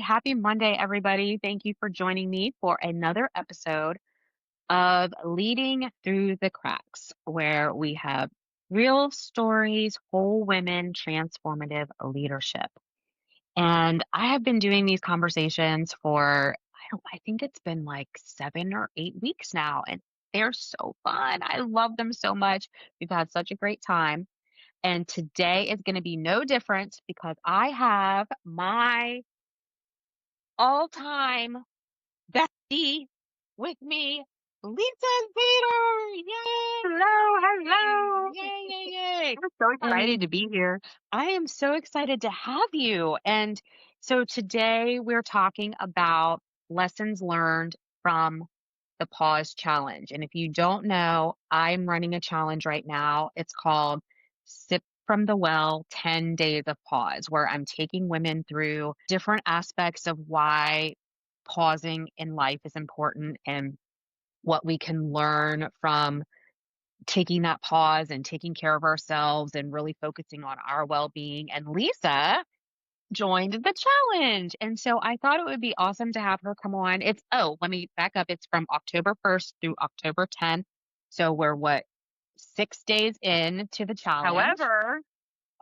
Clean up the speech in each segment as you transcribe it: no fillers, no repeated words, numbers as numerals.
Happy Monday, everybody. Thank you for joining me for another episode of Leading Through the Cracks, where we have real stories, whole women, transformative leadership. And I have been doing these conversations for, I think it's been like 7 or 8 weeks now, and they're so fun. I love them so much. We've had such a great time. And today is going to be no different because I have my all-time bestie with me, Lisa Zader. Yay! Hello, hello. Yay, yay, yay. I'm so And excited to be here. I am so excited to have you. And so today we're talking about lessons learned from the pause challenge. And if you don't know, I'm running a challenge right now. It's called Sip from the Well 10 Days of Pause, where I'm taking women through different aspects of why pausing in life is important and what we can learn from taking that pause and taking care of ourselves and really focusing on our well-being. And Lisa joined the challenge. And so I thought it would be awesome to have her come on. Let me back up. It's from October 1st through October 10th. So we're 6 days in to the challenge. However,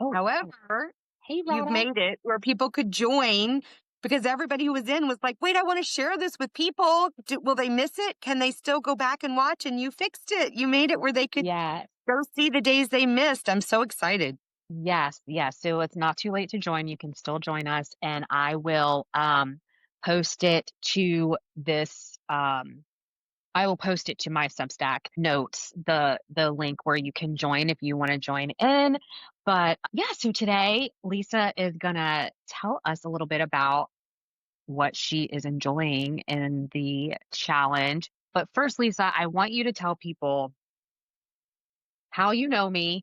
Oh, however, hey, you've Rada. made it where people could join because everybody who was in was like, wait, I want to share this with people. Will they miss it? Can they still go back and watch? And you fixed it. You made it where they could Yes. go see the days they missed. I'm so excited. Yes, yes. So it's not too late to join. You can still join us, and I will post it to this I will post it to my Substack notes, the link where you can join if you want to join in. But yeah, so today Lisa is gonna tell us a little bit about what she is enjoying in the challenge. But first, Lisa, I want you to tell people how you know me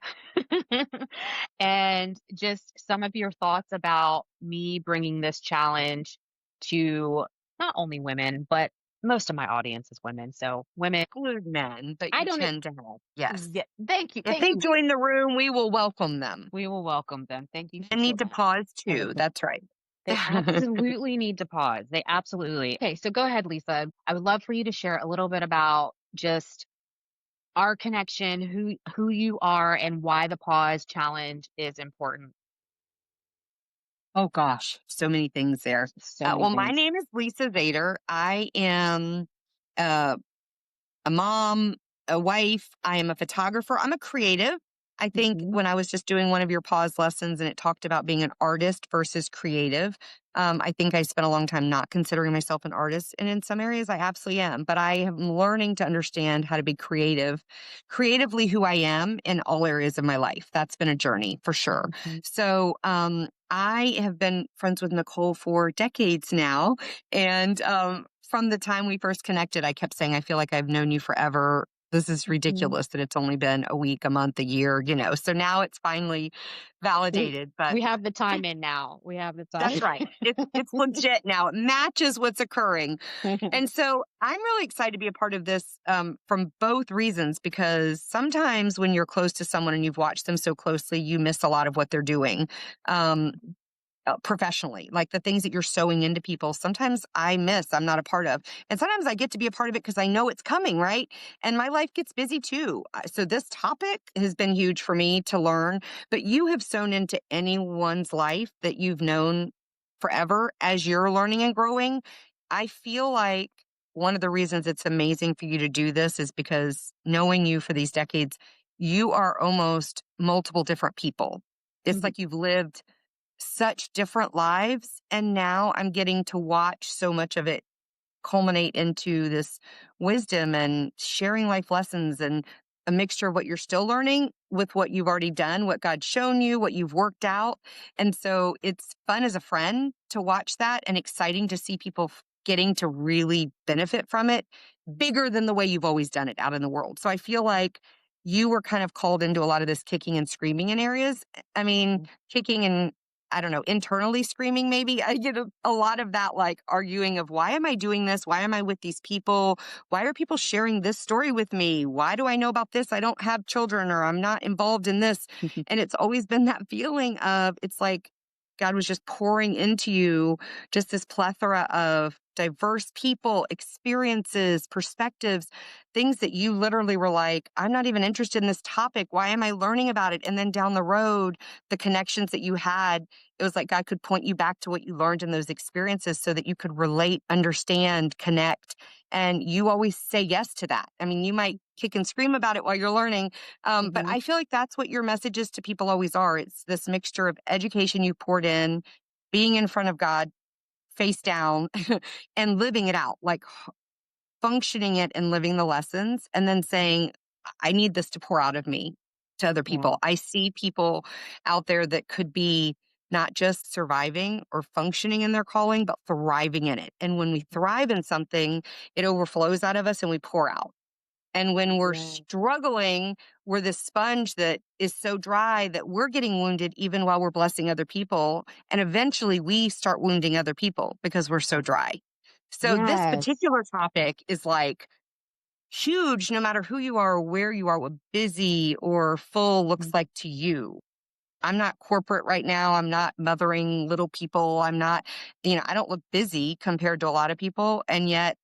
and just some of your thoughts about me bringing this challenge to not only women, but most of my audience is women. So women, Include men, but I you don't, tend to have. Yes. yeah, thank you. If Thank they you. join the room, we will welcome them. We will welcome them. Thank you They so need to pause much. too. That's right. They absolutely need to pause. They absolutely. Okay, so go ahead, Lisa. I would love for you to share a little bit about just our connection, who you are, and why the pause challenge is important. Oh gosh, so many things there. So many Well, my things. name is Lisa Zader. I am uh, a mom, a wife. I am a photographer. I'm a creative. I think Mhm. when I was just doing one of your pause lessons and it talked about being an artist versus creative, I think I spent a long time not considering myself an artist. And in some areas, I absolutely am. But I am learning to understand how to be creatively who I am in all areas of my life. That's been a journey for sure. Mhm. So, I have been friends with Nicole for decades now. And from the time we first connected, I kept saying, I feel like I've known you forever. This is Mhm. ridiculous that it's only been a week, a month, a year. So now it's finally We validated. But we have the time in now. We have the time. that's right. It's legit now. It matches what's occurring. And so I'm really excited to be a part of this from both reasons, because sometimes when you're close to someone and you've watched them so closely, you miss a lot of what they're doing. Professionally, like the things that you're sewing into people, sometimes I miss, I'm not a part of. And sometimes I get to be a part of it because I know it's coming, right? And my life gets busy too. So this topic has been huge for me to learn, but you have sewn into anyone's life that you've known forever as you're learning and growing. I feel like one of the reasons it's amazing for you to do this is because knowing you for these decades, you are almost multiple different people. It's Mhm. like you've lived such different lives. And now I'm getting to watch so much of it culminate into this wisdom and sharing life lessons and a mixture of what you're still learning with what you've already done, what God's shown you, what you've worked out. And so it's fun as a friend to watch that and exciting to see people getting to really benefit from it bigger than the way you've always done it out in the world. So I feel like you were kind of called into a lot of this kicking and screaming in areas. I mean, kicking and I don't know, internally screaming maybe. I get a lot of that like arguing of why am I doing this? Why am I with these people? Why are people sharing this story with me? Why do I know about this? I don't have children or I'm not involved in this. And it's always been that feeling of it's like God was just pouring into you just this plethora of diverse people, experiences, perspectives, things that you literally were like, I'm not even interested in this topic. Why am I learning about it? And then down the road, the connections that you had, it was like God could point you back to what you learned in those experiences so that you could relate, understand, connect. And you always say yes to that. I mean, you might kick and scream about it while you're learning, but Mhm. I feel like that's what your messages to people always are. It's this mixture of education you poured in, being in front of God, face down, and living it out, like functioning it and living the lessons, and then saying, I need this to pour out of me to other Yeah. people. I see people out there that could be not just surviving or functioning in their calling, but thriving in it. And when we thrive in something, it overflows out of us and we pour out. And when we're Yeah. struggling, we're this sponge that is so dry that we're getting wounded even while we're blessing other people. And eventually we start wounding other people because we're so dry. So this Yes. particular topic is like huge, no matter who you are or where you are, what busy or full looks Mhm. like to you. I'm not corporate right now. I'm not mothering little people. I'm not, I don't look busy compared to a lot of people. And yet,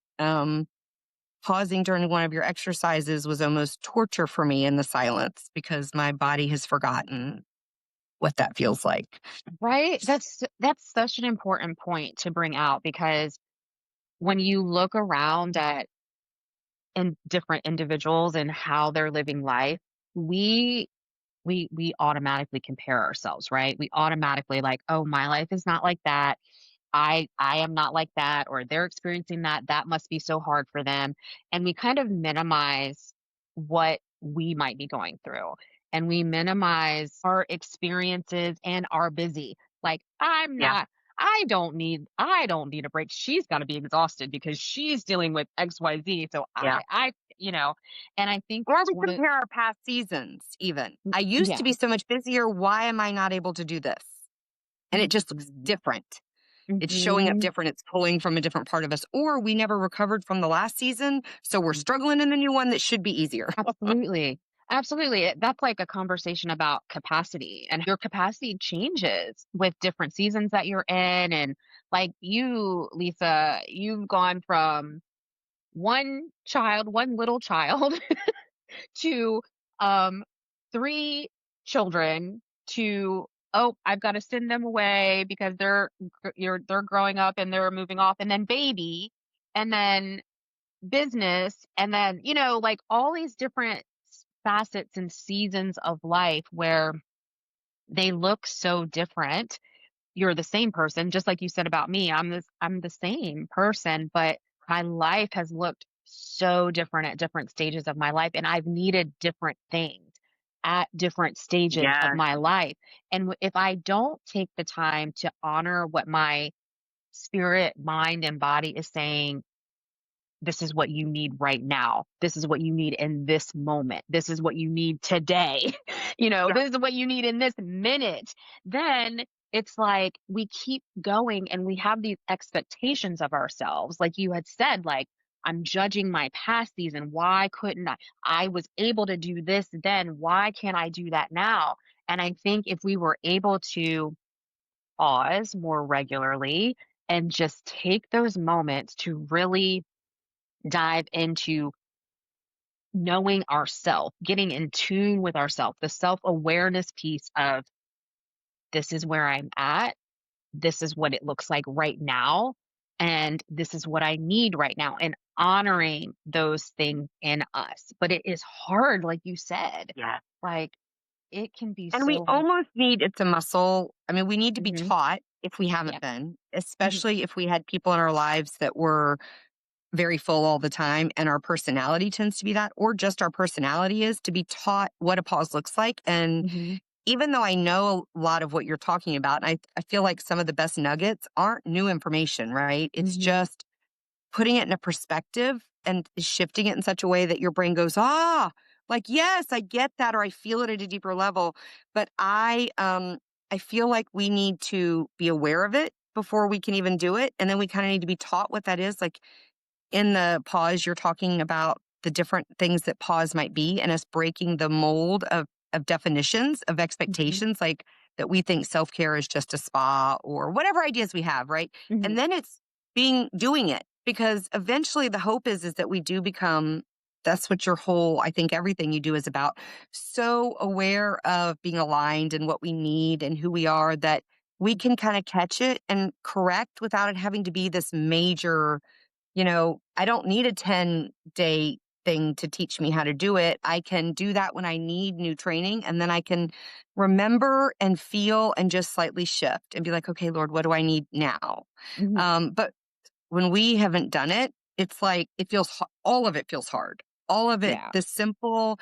pausing during one of your exercises was almost torture for me in the silence because my body has forgotten what that feels like. Right? That's such an important point to bring out because when you look around at different individuals and how they're living life, we we automatically compare ourselves, right? We automatically like, "Oh, my life is not like that. I am not like that," or "They're experiencing that. That must be so hard for them." And we kind of minimize what we might be going through. And we minimize our experiences and our busy. Like, Yeah. I don't need a break. She's got to be exhausted because she's dealing with XYZ. So Yeah. and I think Or that's we one of compare our past seasons, even. I used to yeah. be so much busier. Why am I not able to do this? And it just looks Mhm. different. It's showing up Mhm. different. It's pulling from a different part of us. Or we never recovered from the last season. So we're struggling in the new one that should be easier. Absolutely. Absolutely. That's like a conversation about capacity and your capacity changes with different seasons that you're in. And like you, Lisa, you've gone from one little child to um 3 children to oh, I've got to send them away because they're growing up and they're moving off and then baby and then business and then like all these different facets and seasons of life where they look so different. You're the same person just like you said about me. I'm the same person, but my life has looked so different at different stages of my life and I've needed different things at different stages of Yes. my life. And if I don't take the time to honor what my spirit, mind and body is saying, this is what you need right now. This is what you need in this moment. This is what you need today. Yeah. This is what you need in this minute. Then it's like we keep going and we have these expectations of ourselves. Like you had said, like, I'm judging my past season. Why couldn't I? I was able to do this then. Why can't I do that now? And I think if we were able to pause more regularly and just take those moments to really dive into knowing ourself, getting in tune with ourself, the self-awareness piece of this is where I'm at, this is what it looks like right now, and this is what I need right now, and honoring those things in us. But it is hard, like you said. Yeah. Like it can be And we so hard. almost need it's a muscle. I mean, we need to be Hmm. taught if we Yeah. haven't been, Hmm. especially if we had people in our lives that were very full all the time and our personality tends to be that, or just our personality is to be taught what a pause looks like. And Hmm. even though I know a lot of what you're talking about, and I feel like some of the best nuggets aren't new information, right? It's Hmm. just putting it in a perspective and shifting it in such a way that your brain goes, ah, like, yes, I get that, or I feel it at a deeper level. But I feel like we need to be aware of it before we can even do it. And then we kind of need to be taught what that is. Like in the pause, you're talking about the different things that pause might be and us breaking the mold of definitions, of Hmm. expectations. Like that we think self-care is just a spa or whatever ideas we have, right? And Mhm. then it's doing it, because eventually the hope is that we do become, that's what your whole, I think everything you do is about, so aware of being aligned and what we need and who we are, that we can kind of catch it and correct without it having to be this major, I don't need a 10-day thing to teach me how to do it. I can do that when I need new training. And then I can remember and feel and just slightly shift and be like, okay, Lord, what do I need now? Mhm. But when we haven't done it, it's like it feels, all of it feels hard. All of it, Yeah. the simple,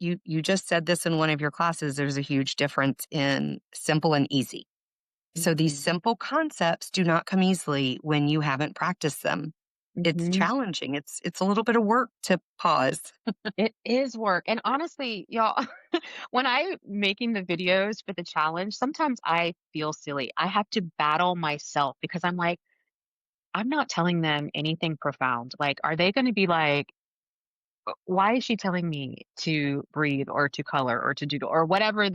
you just said this in one of your classes, there's a huge difference in simple and easy. So these Mhm. simple concepts do not come easily when you haven't practiced them. It's Mhm. challenging. It's a little bit of work to pause. It is work, and honestly, y'all, when I'm making the videos for the challenge, sometimes I feel silly. I have to battle myself because I'm like, I'm not telling them anything profound. Like, are they gonna be like, why is she telling me to breathe or to color or to doodle or whatever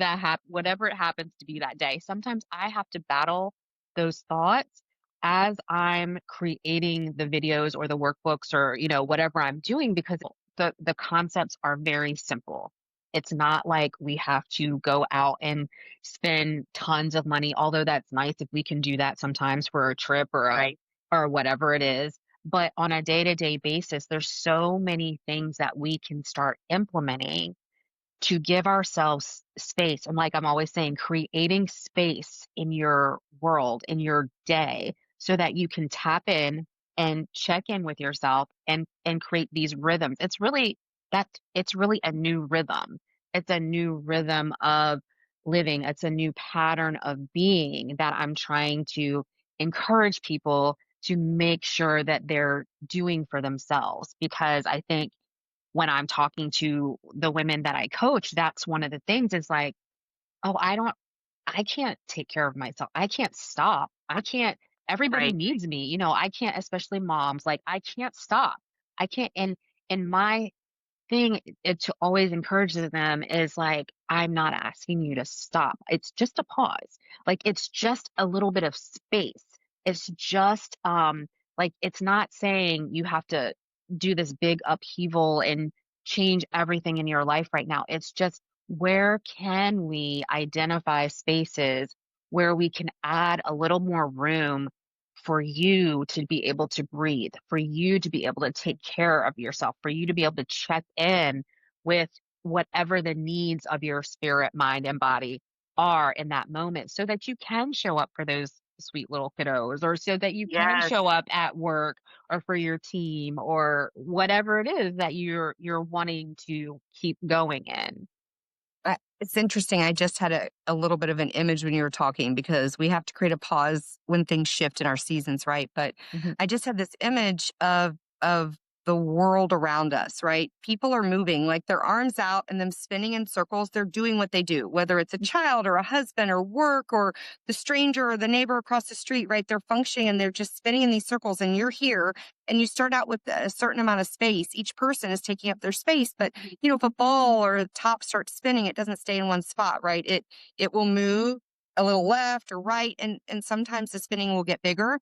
whatever it happens to be that day? Sometimes I have to battle those thoughts as I'm creating the videos or the workbooks or, whatever I'm doing because the concepts are very simple. It's not like we have to go out and spend tons of money, although that's nice if we can do that sometimes for a trip Right. or whatever it is, but on a day-to-day basis, there's so many things that we can start implementing to give ourselves space. And like I'm always saying, creating space in your world, in your day, so that you can tap in and check in with yourself and create these rhythms. It's really a new rhythm. It's a new rhythm of living. It's a new pattern of being that I'm trying to encourage people to make sure that they're doing for themselves because I think when I'm talking to the women that I coach, that's one of the things is like, "Oh, I can't take care of myself. I can't stop. I can't everybody Right. needs me, I can't especially moms, like, I can't stop. I can't." And my thing to always encourage them is like, I'm not asking you to stop. It's just a pause. Like it's just a little bit of space. It's just like it's not saying you have to do this big upheaval and change everything in your life right now. It's just where can we identify spaces where we can add a little more room for you to be able to breathe, for you to be able to take care of yourself, for you to be able to check in with whatever the needs of your spirit, mind, and body are in that moment so that you can show up for those sweet little kiddos or so that you can Yes. show up at work or for your team or whatever it is that you're wanting to keep going in. It's interesting. I just had a little bit of an image when you were talking, because we have to create a pause when things shift in our seasons, right? But Mhm, I just had this image of the world around us, right? People are moving like their arms out and them spinning in circles. They're doing what they do, whether it's a child or a husband or work or the stranger or the neighbor across the street, right? They're functioning and they're just spinning in these circles. And you're here and you start out with a certain amount of space. Each person is taking up their space, but if a ball or a top starts spinning, it doesn't stay in one spot, right? It will move a little left or right, and sometimes the spinning will get bigger.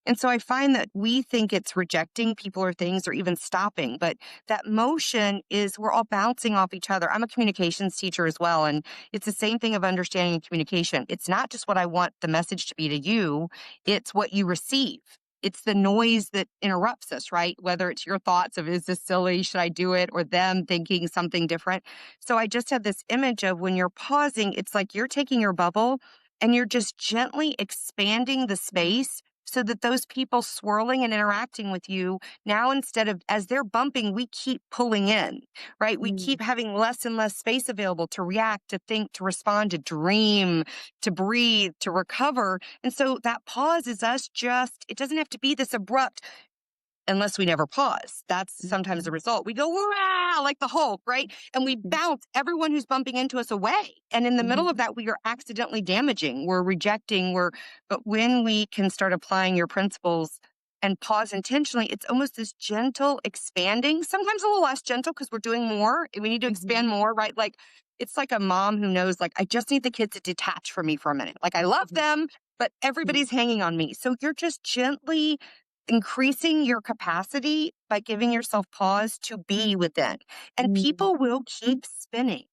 And so I find that we think it's rejecting people or things or even stopping, but that motion is we're all bouncing off each other. I'm a communications teacher as well, and it's the same thing of understanding and communication. It's not just what I want the message to be to you, it's what you receive. It's the noise that interrupts us, right? Whether it's your thoughts of, is this silly? Should I do it? Or them thinking something different. So I just had this image of when you're pausing, it's like you're taking your bubble and you're just gently expanding the space so that those people swirling and interacting with you now, instead of as they're bumping, we keep pulling in, right? We mhm, keep having less and less space available to react, to think, to respond, to dream, to breathe, to recover. And so that pause is us just, it doesn't have to be this abrupt unless we never pause. That's sometimes the mhm, result. We go, "Wah," like the Hulk, right? And we mhm, bounce everyone who's bumping into us away. And in the middle of mhm, that, we are accidentally damaging, we're rejecting, but when we can start applying your principles and pause intentionally, it's almost this gentle expanding, sometimes a little less gentle because we're doing more. We need to mhm, expand more, right? Like it's like a mom who knows, like, I just need the kids to detach from me for a minute. Like, I love Mhm. them, but Mhm. everybody's hanging on me. So you're just gently increasing your capacity by giving yourself pause to be within. And Mhm. people will keep spinning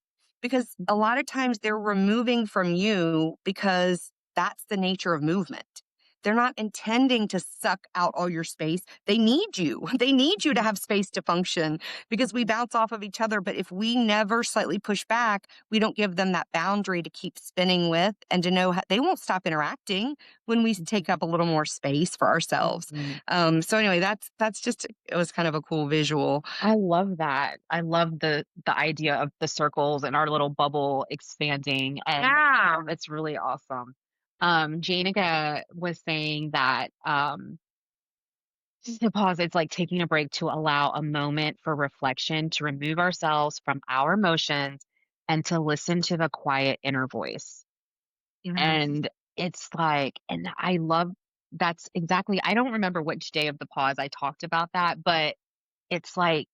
because a lot of times they're removing from you because that's the nature of movement. They're not intending to suck out all your space. They need you. They need you to Mhm. have space to function because we Mhm. bounce off of each other. But if we never slightly push back, we don't give them that boundary to keep spinning with and to know how, they won't stop interacting when we take up a little more space for ourselves. Mhm. So anyway, that's just, it was kind of a cool visual. I love that. I love the idea of the circles and our little bubble expanding, and Yeah. it's really awesome. Janica was saying that just to pause, it's like taking a break to allow a moment for reflection, to remove ourselves from our emotions and to listen to the quiet inner voice. Yes. And it's like, and I love that's exactly, I don't remember which day of the pause I talked about that, but it's like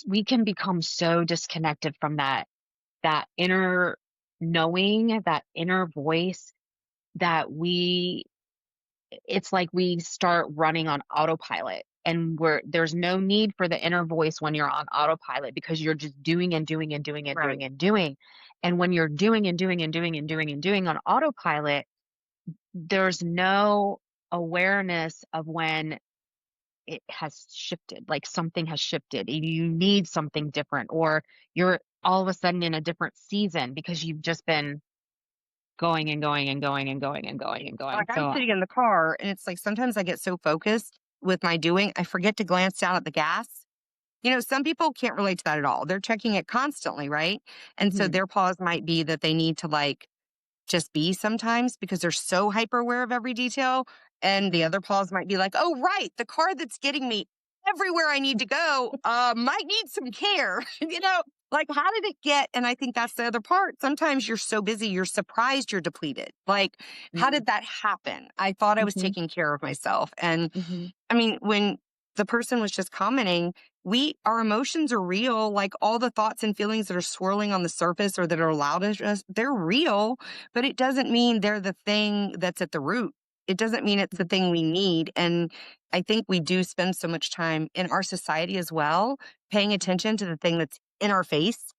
we can become so disconnected from that inner knowing, that inner voice that we it's like we start running on autopilot, and there's no need for the inner voice when you're on autopilot because you're just doing and doing and doing and Right. doing and doing. And when you're doing and doing and doing and doing and doing on autopilot, there's no awareness of when it has shifted, like something has shifted. You need something different, or you're all of a sudden in a different season because you've just been going and going and going and going and going and going. Like I'm So, sitting in the car and it's like sometimes I get so focused with my doing, I forget to glance down at the gas. Some people can't relate to that at all. They're checking it constantly, right? And so mhm, their pause might be that they need to like just be sometimes because they're so hyper aware of every detail. And the mhm, other pause might be like, oh, right, the car that's getting me everywhere I need to go might need some care. Like how did it get? And I think that's the other part. Sometimes you're so busy, you're surprised you're depleted. Like, how mhm, did that happen? I thought I was mhm, taking care of myself. And mhm, I mean, when the person was just commenting, our emotions are real. Like all the thoughts and feelings that are swirling on the surface or that are loud as us, they're real, but it doesn't mean they're the thing that's at the root. It doesn't mean it's the mhm, thing we need. And I think we do spend so much time in our society as well, paying mhm. attention to the thing that's in our face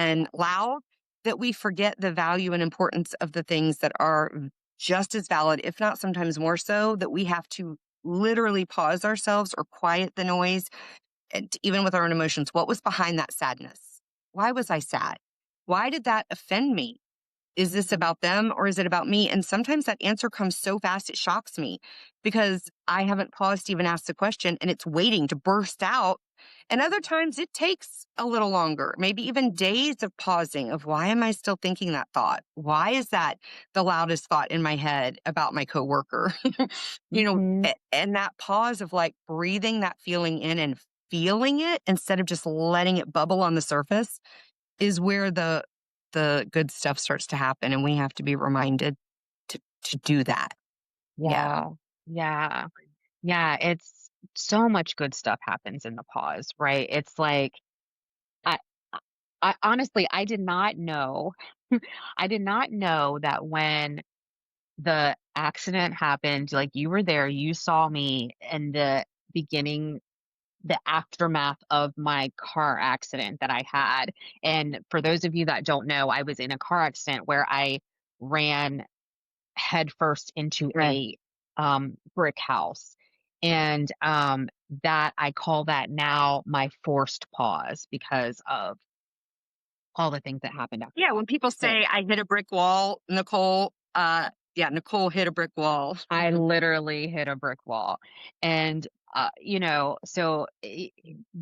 Yeah. and loud, that we forget the value and importance of the things that are just as valid, if not sometimes more so, that we have to literally pause ourselves or quiet the noise, and even with our own emotions. What was behind that sadness? Why was I sad? Why did that offend me? Is this Mhm, about them or is it about me? And sometimes that answer comes so fast, it shocks me because I haven't paused to even ask the question and it's waiting to burst out. And other times it takes a little longer, maybe even days of pausing of why am I still thinking that thought? Why is that the loudest thought in my head about my coworker? mhm. And that pause of like breathing that feeling in and feeling it instead of just letting it bubble on the surface is where the good stuff starts to happen, and we have to be reminded to do that. Yeah. Yeah. Yeah. Yeah, it's so much good stuff happens in the pause, right? It's like I I honestly, I did not know I did not know that when the accident happened, like, you were there, you saw me in the beginning, the aftermath of my car accident that I had, and for those of you that don't know, I was in a car accident where I ran headfirst into Right. a, brick house, and, that I call that now my forced pause because of all the things that happened after Yeah, that. when people So say, "I hit a brick wall," Nicole, yeah, Nicole hit a brick wall. I literally hit a brick wall. And, so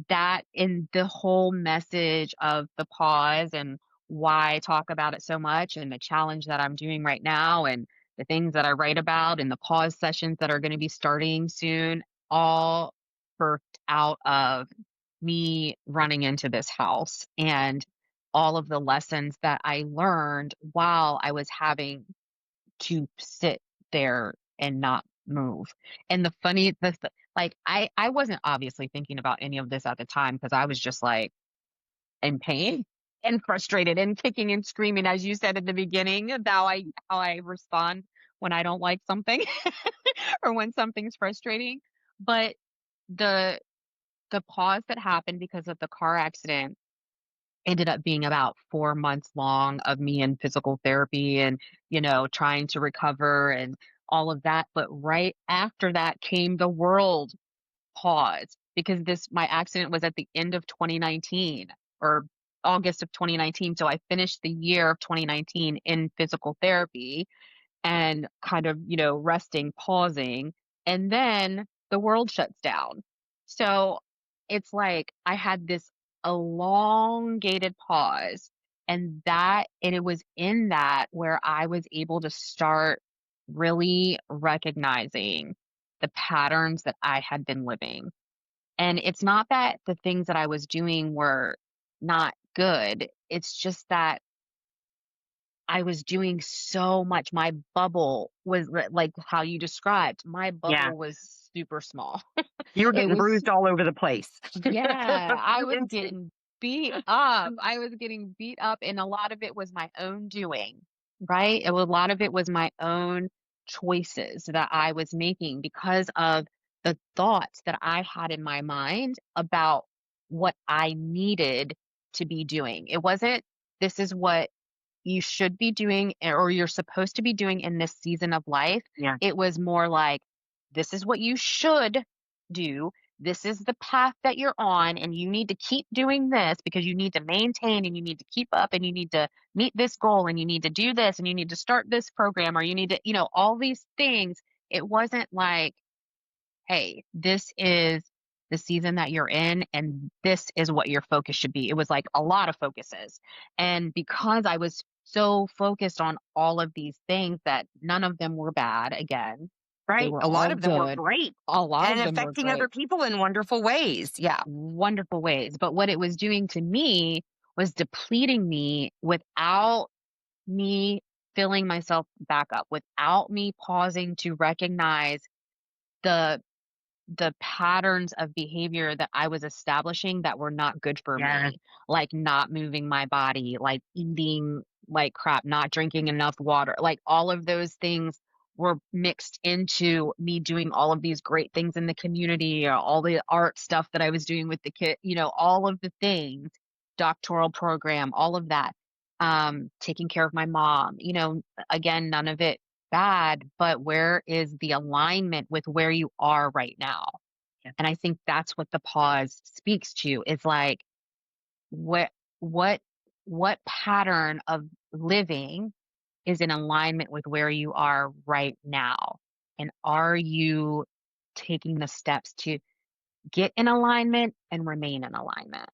that in the whole message of the pause and why I talk about it so much and the challenge that I'm doing right now and the things that I write about and the pause sessions that are going to be starting soon, all birthed out of me running into this house and all of the lessons that I learned while I was having to sit there and not move. And like I wasn't obviously thinking about any of this at the time because I was just like in pain. and frustrated and kicking and screaming, as you said in the beginning, about how I respond when I don't like something or when something's frustrating. But the the pause that happened because of the car accident ended up being about 4 months long of me in physical therapy and, trying to recover and all of that. But right after that came the world pause because this my accident was at the end of 2019 or August of 2019. So I finished the year of 2019 in physical therapy and kind of, resting, pausing, and then the world shuts down. So it's like I had this elongated pause, and it was in that where I was able to start really recognizing the patterns that I had been living. And it's not that the things that I was doing were not good. It's just that I was doing so much. My bubble was like how you described, my Yeah. bubble was super small. You were It getting was, bruised all over the place. yeah, I You was instant. getting beat up. I was getting beat up, and a lot of it was my own doing, right? A lot of it was my own choices that I was making because of the thoughts that I had in my mind about what I needed to be doing. It wasn't, this is what you should be doing or you're supposed to be doing in this season of life. Yeah. It was more like, this is what you should do. This is the path that you're on, and you need to keep doing this because you need to maintain and you need to keep up and you need to meet this goal and you need to do this and you need to start this program or you need to, all these things. It wasn't like, hey, this is the season that you're in, and this is what your focus should be. It was like a lot of focuses. And because I was so focused on all of these things that none of them were bad, again, they Right. were A lot all of them were good. great A lot and of them were affecting other great, people in wonderful ways. Yeah. wonderful ways. But what it was doing to me was depleting me without me filling myself back up, without me pausing to recognize the the patterns of behavior that I was establishing that were not good for Yes. me, like not moving my body, like eating like crap, not drinking enough water, like all of those things were mixed into me doing all of these great things in the community, or all the art stuff that I was doing with the kid, all of the things, doctoral program, all of that, taking care of my mom, again, none of it bad, but where is the alignment with where you are right now? Yeah. And I think that's what the pause speaks to is like what what what pattern of living is in alignment with where you are right now? And are you taking the steps to get in alignment and remain in alignment?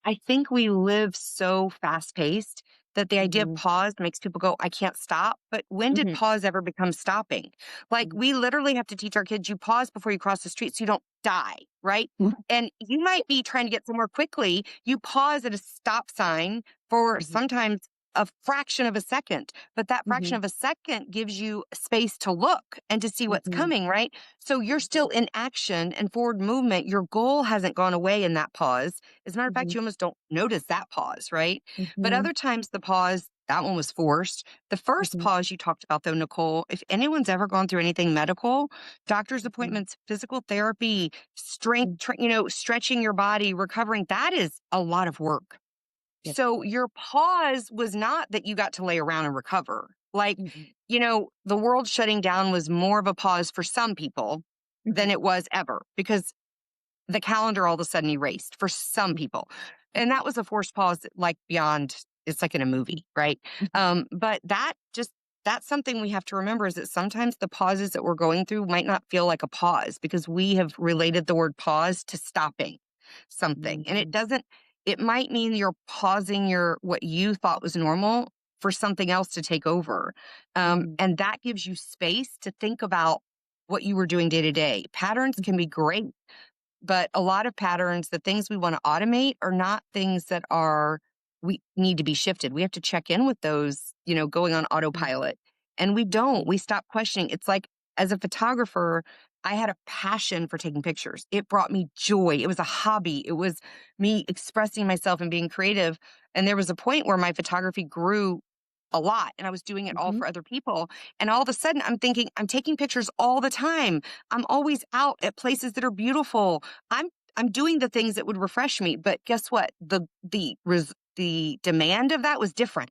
I think we live so fast paced that the idea of Mhm. pause makes people go, I can't stop. But when did Mhm. pause ever become stopping? Like, Mhm. we literally have to teach our kids, you pause before you cross the street so you don't die, right? And you might be trying to get somewhere quickly. You pause at a stop sign for Mhm. sometimes a fraction of a second, but that fraction Mhm. of a second gives you space to look and to see what's Mhm. coming, right? So you're still in action and forward movement. Your goal hasn't gone away in that pause. As a matter of fact, Mhm. you almost don't notice that pause, right? But Mhm. other times the pause, that one was forced. The first Mhm. pause you talked about, though, Nicole, if anyone's ever gone through anything medical, doctor's Mhm. appointments, physical therapy, strength, Mhm. stretching your body, recovering, that is a lot of work. Yes. So your pause was not that you got to lay around and recover. Like, Mhm. the world shutting down was more of a pause for some people than Mhm. it was ever because the calendar all of a sudden erased for some people. And that was a forced pause, like beyond, it's like in a movie, right? Mhm. But that's something we have to remember is that sometimes the pauses that we're going through might not feel like a pause because we have related the word pause to stopping something. And Mhm. it might mean you're pausing what you thought was normal for something else to take over. Mhm. And that gives you space to think about what you were doing day to day. Patterns can Mhm. be great, but a lot of patterns, the things we want to automate are not things that we need to be shifted. We have to check in with those, going on Mhm. autopilot. And we don't. Mhm. We stop questioning. It's like as a photographer, I had a passion for taking pictures. It brought me joy. It was a hobby. It was me expressing myself and being creative. And there was a point where my photography grew a lot and I was doing it all Mhm. for other people. And all of a sudden I'm thinking, I'm taking pictures all the time. I'm always out at places that are beautiful. I'm doing the things that would refresh me. But guess what? The demand of that was different.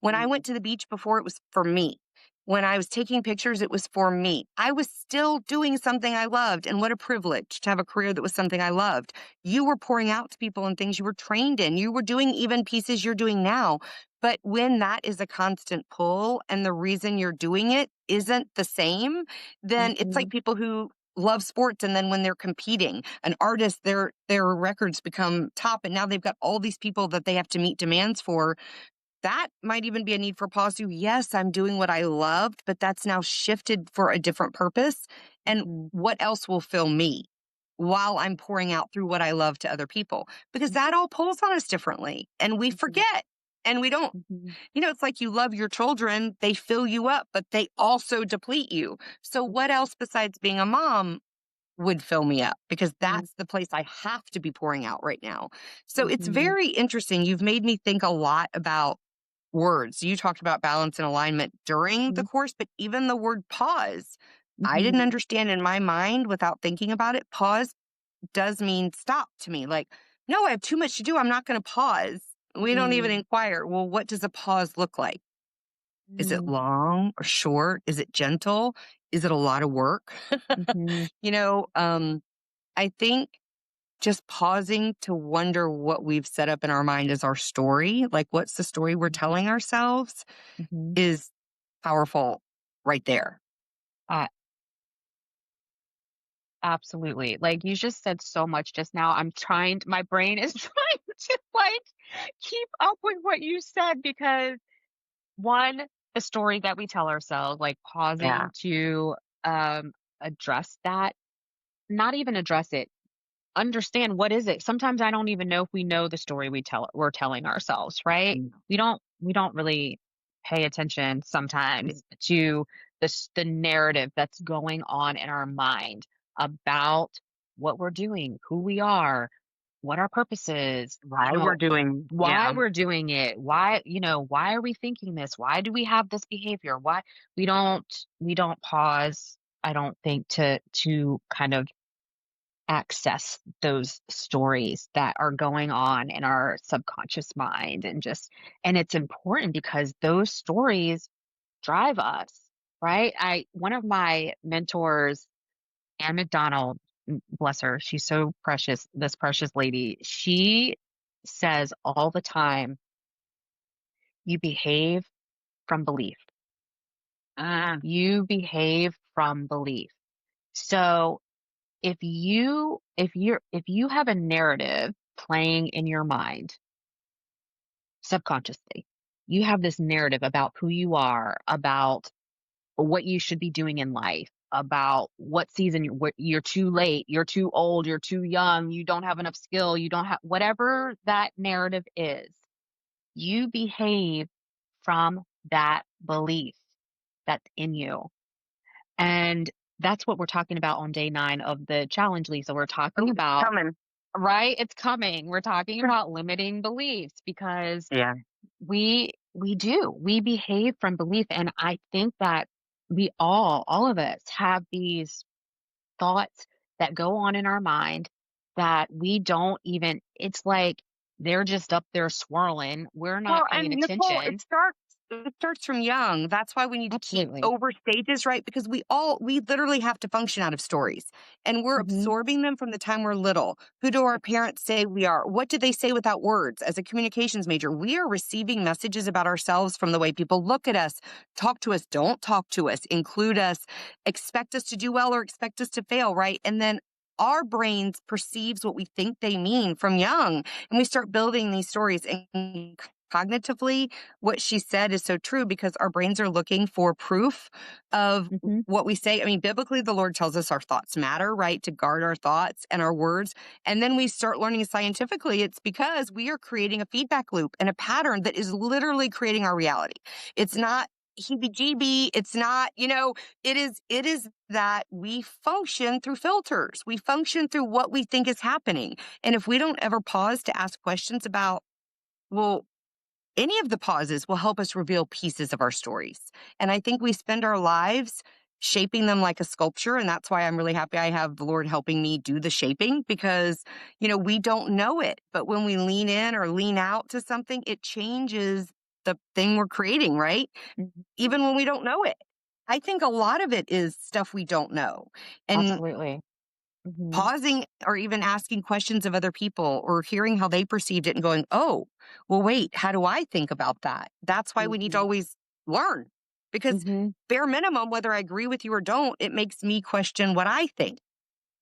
When I Mhm. went to the beach before, it was for me. When I was taking pictures, it was for me. I was still doing something I loved. And what a privilege to have a career that was something I loved. You were pouring out to people and things you were trained in. You were doing even pieces you're doing now. But when that is a constant pull and the reason you're doing it isn't the same, then it's like Mhm. people who love sports and then when they're competing, an artist, their records become top and now they've got all these people that they have to meet demands for. That might even be a need for pause too. Yes, I'm doing what I loved, but that's now shifted for a different purpose. And Mhm. what else will fill me while I'm pouring out through what I love to other people? Because Mhm. that all pulls on us differently and we Mhm. forget and we don't. Mhm. It's like you love your children, they fill you up, but they also deplete you. So, what else besides being a mom would fill me up? Because Mhm. that's the place I have to be pouring out right now. So, it's Mhm. very interesting. You've made me think a lot about words. You talked about balance and alignment during the Mhm. course, but even the word pause, I didn't Mhm. understand in my mind without thinking about it. Pause does mean stop to me. Like, no, I have too much to do. I'm not going to pause. We don't even Mhm. inquire. Well, what does a pause look like? Is it Mhm. long or short? Is it gentle? Is it a lot of work? Mhm. you know, um, I think just pausing to wonder what we've set up in our mind as our story, like what's the story we're Mhm. telling ourselves, Mhm. is powerful right there. Uh, Absolutely. Like you just said so much just now. My brain is trying to keep up with what you said because one, the story that we tell ourselves, like Yeah. pausing to um address that, not even address it, understand what is it. Sometimes I don't even know if we know the story we're telling ourselves, right? Mm, We don't really pay attention sometimes to the narrative that's going on in our mind about what we're doing, who we are, what our purpose is, why we're doing, why yeah. we're doing it, why are we thinking this? Why do we have this behavior? Why we don't pause, I don't think, to kind of access those stories that are going on in our subconscious mind and it's important because those stories drive us, right? I One of my mentors, Anne McDonald, bless her, she's so precious, this precious lady. She says all the time, you behave from belief. Ah, You behave from belief. So if you have a narrative playing in your mind subconsciously, you have this narrative about who you are, about what you should be doing in life, about what season you're too late, you're too old, you're too young, you don't have enough skill, you don't have whatever that narrative is. You behave from that belief that's in you. And that's what we're talking about on day 9 of the challenge, Lisa. We're talking oh, about, coming. right? It's coming. We're talking about limiting beliefs because Yeah. we behave from belief. And I think that all of us have these thoughts that go on in our mind that we don't even, it's like they're just up there swirling. We're Well, not paying and Nicole, attention. it starts from young. That's why we need to keep Absolutely. over stages, right? Because we literally have to function out of stories. And we're Hmm. absorbing them from the time we're little. Who do our parents say we are? What do they say without words? As a communications major, we are receiving messages about ourselves from the way people look at us, talk to us, don't talk to us, include us, expect us to do well or expect us to fail, right? And then our brains perceives what we think they mean from young, and we start building these stories. And cognitively, what she said is so true because our brains are looking for proof of Hmm. what we say. I mean, biblically, the Lord tells us our thoughts matter, right? To guard our thoughts and our words. And then we start learning scientifically it's because we are creating a feedback loop and a pattern that is literally creating our reality. It's not heebie-jeebie. It's not, it is that we function through filters. We function through what we think is happening. And if we don't ever pause to ask questions about, well, any of the pauses will help us reveal pieces of our stories. And I think we spend our lives shaping them like a sculpture. And that's why I'm really happy I have the Lord helping me do the shaping because, we don't know it. But when we lean in or lean out to something, it changes the thing we're creating, right? Mhm. Even when we don't know it. I think a lot of it is stuff we don't know. And Absolutely. Mhm. pausing or even asking questions of other people or hearing how they perceived it and going, oh, well, wait, how do I think about that? That's why we need to Mhm. always learn because Mhm. bare minimum, whether I agree with you or don't, it makes me question what I think.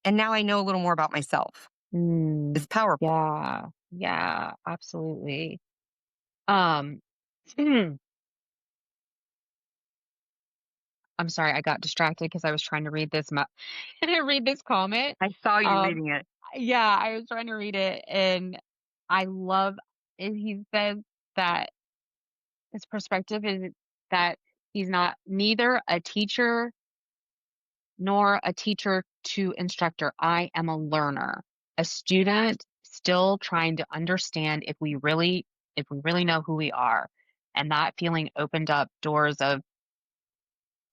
And now I know a little more about myself. Mm. It's powerful. Yeah. Yeah, absolutely. Um, I'm sorry, I got distracted because I was trying to read this read this comment. I saw you Um, reading it. yeah, I was trying to read it, and I love and he says that his perspective is that he's not neither a teacher nor a teacher to instructor. I am a learner, a student still trying to understand if we really know who we are. And that feeling opened up doors of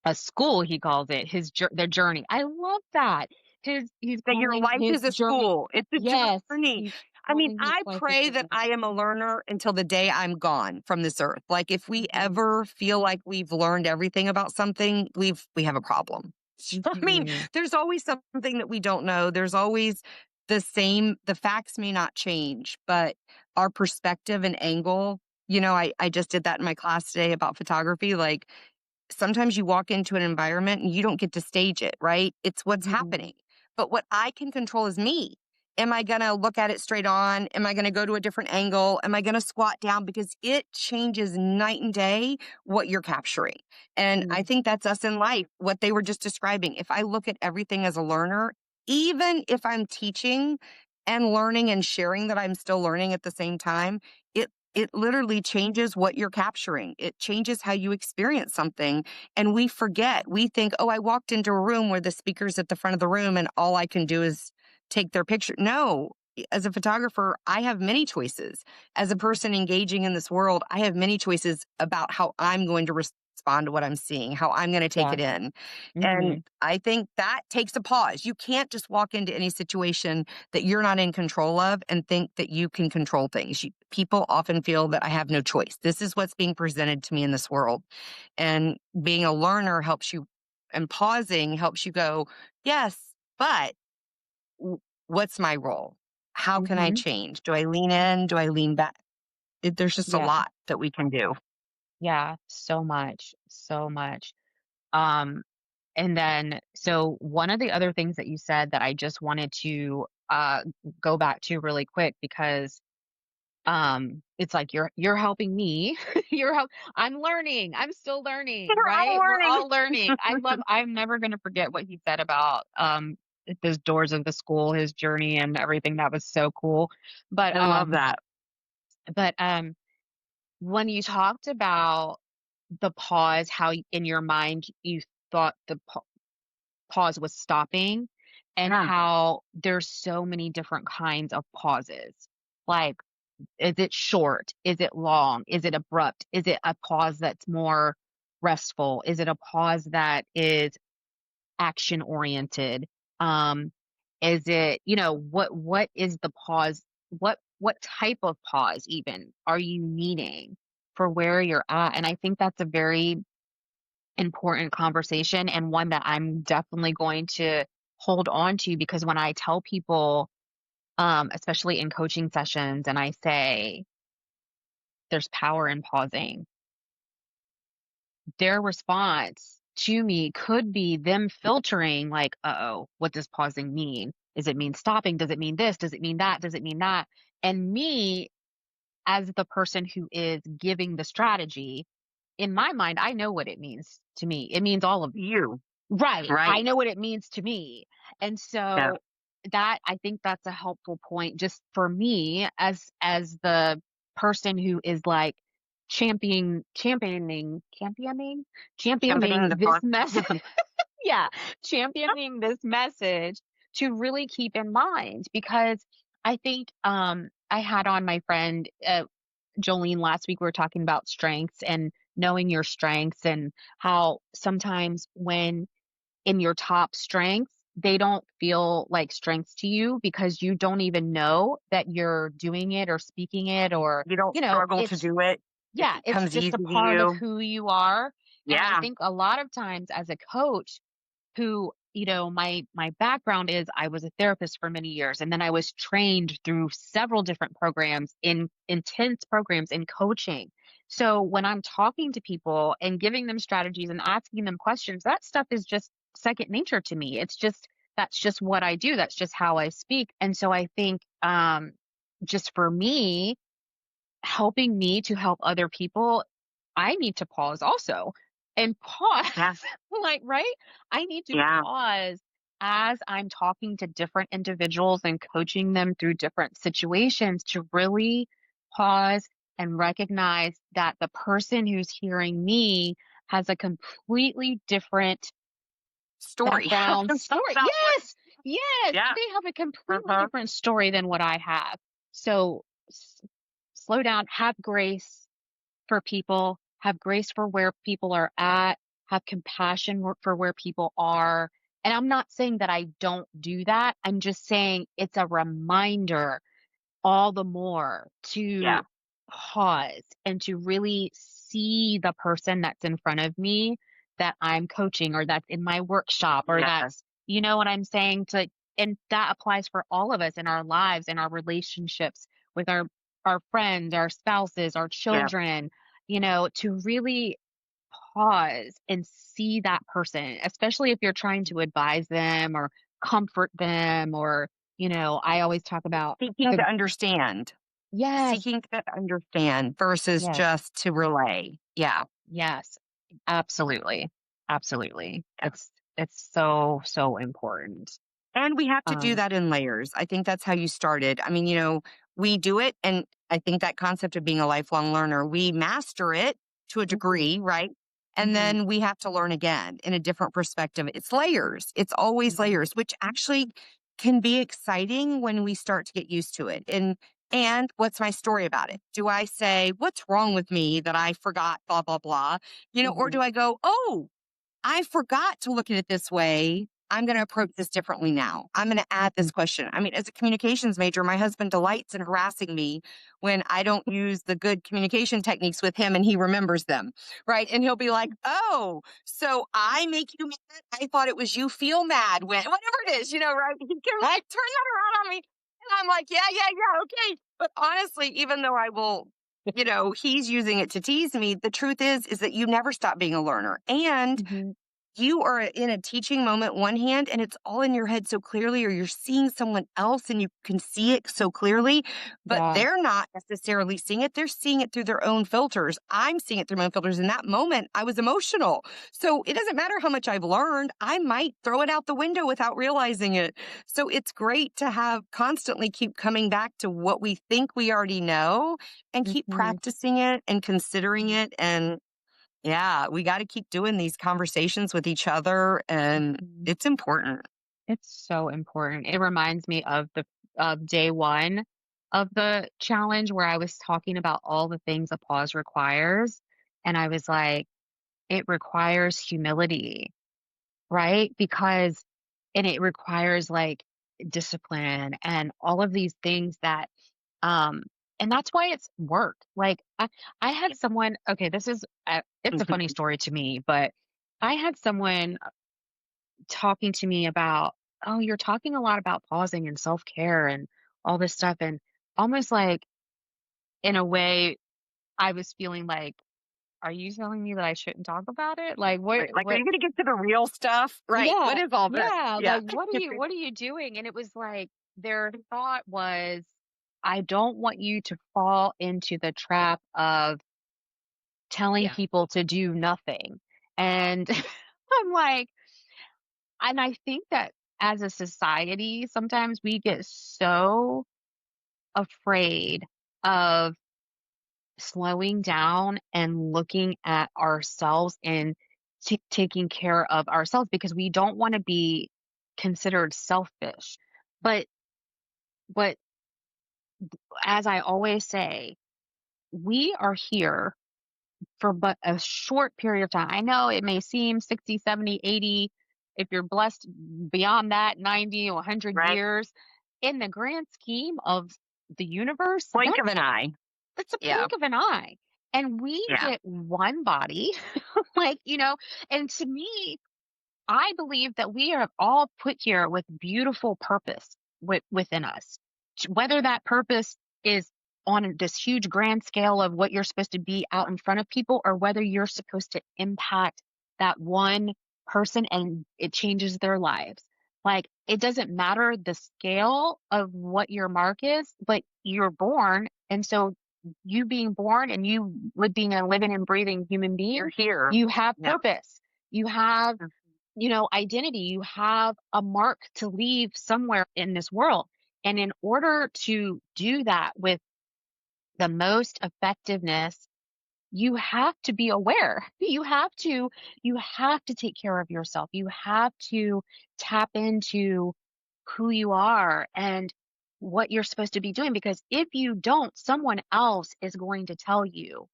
a school, he calls it, their journey. I love that. He's That your calling life his is a journey. school. It's a Yes, journey. he's I mean, calling his I life a pray that journey. I am a learner until the day I'm gone from this earth. Like if we Mhm, ever feel like we've learned everything about something, we have a problem. I mean, mhm, there's always something that we don't know. There's always the facts may not change, but our perspective and angle, I just did that in my class today about photography. Like sometimes you walk into an environment and you don't get to stage it, right? It's what's mhm, happening. But what I can control is me. Am I going to look at it straight on? Am I going to go to a different angle? Am I going to squat down? Because it changes night and day what you're capturing. And I mhm, think that's us in life, what they were just describing. If I look at everything as a learner, even if I'm teaching and learning and sharing that I'm still learning at the same time, it literally changes what you're capturing. It changes how you experience something. And we forget. We think, oh, I walked into a room where the speaker's at the front of the room and all I can do is take their picture. No, as a photographer, I have many choices. As a person engaging in this world, I have many choices about how I'm going to respond to what I'm seeing, how I'm going to take yeah, it in. And mhm, I think that takes a pause. You can't just walk into any situation that you're not in control of and think that you can control things. People often feel that I have no choice. This is what's being presented to me in this world. And being a learner helps you, and pausing helps you go, yes, but w- what's my role? How can I mhm, change? Do I lean in? Do I lean back? There's just a yeah, lot that we can do. yeah, so much, so much. Um, and then so one of the other things that you said that I just wanted to, go back to really quick because it's like you're helping me. I'm learning. I'm still learning, We're all right? We're learning. all learning. I'm never going to forget what he said about those doors of the school, his journey and everything. That was so cool. But I love that. but when you talked about the pause, how in your mind you thought the pause was stopping, and Yeah. how there's so many different kinds of pauses. Like, is it short? Is it long? Is it abrupt? Is it a pause that's more restful? Is it a pause that is action oriented? Um, is it, what is the pause? What type of pause even are you needing for where you're at? And I think that's a very important conversation and one that I'm definitely going to hold on to because when I tell people, especially in coaching sessions, and I say, there's power in pausing. Their response to me could be them filtering, like, uh-oh, what does pausing mean? Does it mean stopping? Does it mean this? Does it mean that? Does it mean that? And me, as the person who is giving the strategy, in my mind, I know what it means to me. It means all of You. right. I Right. know what it means to me. And Yeah. so I think that's a helpful point just for me as the person who is like Championing championing the this cause. message. Yeah, championing this message to really keep in mind because I think I had on my friend Jolene last week. We were talking about strengths and knowing your strengths and how sometimes when in your top strengths, they don't feel like strengths to you because you don't even know that you're doing it or speaking it or, You don't struggle to it's, do it. yeah, It it's comes just easy a to part of you. who you are. And I Yeah. think a lot of times as a coach, who, my background is I was a therapist for many years and then I was trained through several different programs in intense programs in coaching. So when I'm talking to people and giving them strategies and asking them questions, that stuff is just second nature to me. It's just that's just what I do. That's just how I speak. And so I think just for me, helping me to help other people, I need to pause also and pause. Yeah. Like, right? I need to Yeah. pause as I'm talking to different individuals and coaching them through different situations to really pause and recognize that the person who's hearing me has a completely different Story. background story. About what? Yes, yes, Yeah. they have a completely Uh-huh. different story than what I have. So slow down, have grace for people, have grace for where people are at, have compassion for where people are. And I'm not saying that I don't do that. I'm just saying it's a reminder all the more Yeah. to pause and to really see the person that's in front of me that I'm coaching or that's in my workshop or Yeah. that's, you know what I'm saying? And that applies for all of us in our lives, in our relationships with our friends, our spouses, our Yeah. children, to really pause and see that person, especially if you're trying to advise them or comfort them or, I always talk about Seeking the to understand. yes, Seeking to understand versus yes, just to relay. Yeah. yes, absolutely. Absolutely. Yeah. It's so, so important. And we have to do Um, that in layers. I think that's how you started. I mean, we do it. And I think that concept of being a lifelong learner, we master it to a mhm, degree, right? And mhm, then we have to learn again in a different perspective. It's layers. It's always mhm, layers, which actually can be exciting when we start to get used to it. And what's my story about it? Do I say, what's wrong with me that I forgot, blah, blah, blah? Or mhm, do I go, oh, I forgot to look at it this way. I'm going to approach this differently now. I'm going to add mhm. this question. I mean, as a communications major, my husband delights in harassing me when I don't use the good communication techniques with him and he remembers them. Right. And he'll be like, oh, so I make you mad. I thought it was you feel mad when, whatever it is, right? He can like turn that around on me. And I'm like, yeah, yeah, yeah. Okay. But honestly, even though I will, he's using it to tease me. The truth is that you never stop being a learner. And Mhm. you are in a teaching moment one hand and it's all in your head so clearly, or you're seeing someone else and you can see it so clearly, but Yeah. they're not necessarily seeing it. They're seeing it through their own filters. I'm seeing it through my own filters. In that moment, I was emotional. So it doesn't matter how much I've learned. I might throw it out the window without realizing it. So it's great to have constantly keep coming back to what we think we already know and keep Mhm, practicing it and considering it. And yeah, we gotta keep doing these conversations with each other, and mhm. it's important. It's so important. It reminds me of the of day 1 of the challenge where I was talking about all the things a pause requires, and I was like, "It requires humility," right? Because and it requires, like, discipline and all of these things that, um and that's why it's work. Like, I had someone okay, this is it's a funny story to me, but I had someone talking to me about, "Oh, you're talking a lot about pausing and self-care and all this stuff," and almost like, in a way, I was feeling like, "Are you telling me that I shouldn't talk about it? Like, Right, like, "Are what" you gonna get to the real stuff?" Right, "What Yeah, is all this?" yeah, Yeah. like, "What are you doing?" And it was like, their thought was, "I don't want you to fall into the trap of telling Yeah. people to do nothing." And I'm like and I think that as a society, sometimes we get so afraid of slowing down and looking at ourselves and taking care of ourselves because we don't want to be considered selfish. But what, as I always say, we are here for but a short period of time. I know it may seem 60, 70, 80. If you're blessed beyond that, 90 or 100 Right. years. In the grand scheme of the universe, Blink of an eye. that's a Yeah. blink of an eye. And we Yeah. get one body, like, and to me, I believe that we are all put here with beautiful purpose within us. Whether that purpose is on this huge grand scale of what you're supposed to be out in front of people, or whether you're supposed to impact that one person and it changes their lives. Like, it doesn't matter the scale of what your mark is, but you're born. And so, you being born and you being a living and breathing human You're being, here. you have Yeah. purpose. You have Mm. identity. You have a mark to leave somewhere in this world. And in order to do that with the most effectiveness, you have to be aware. You have to take care of yourself. You have to tap into who you are and what you're supposed to be doing, because if you don't, someone else is going to tell you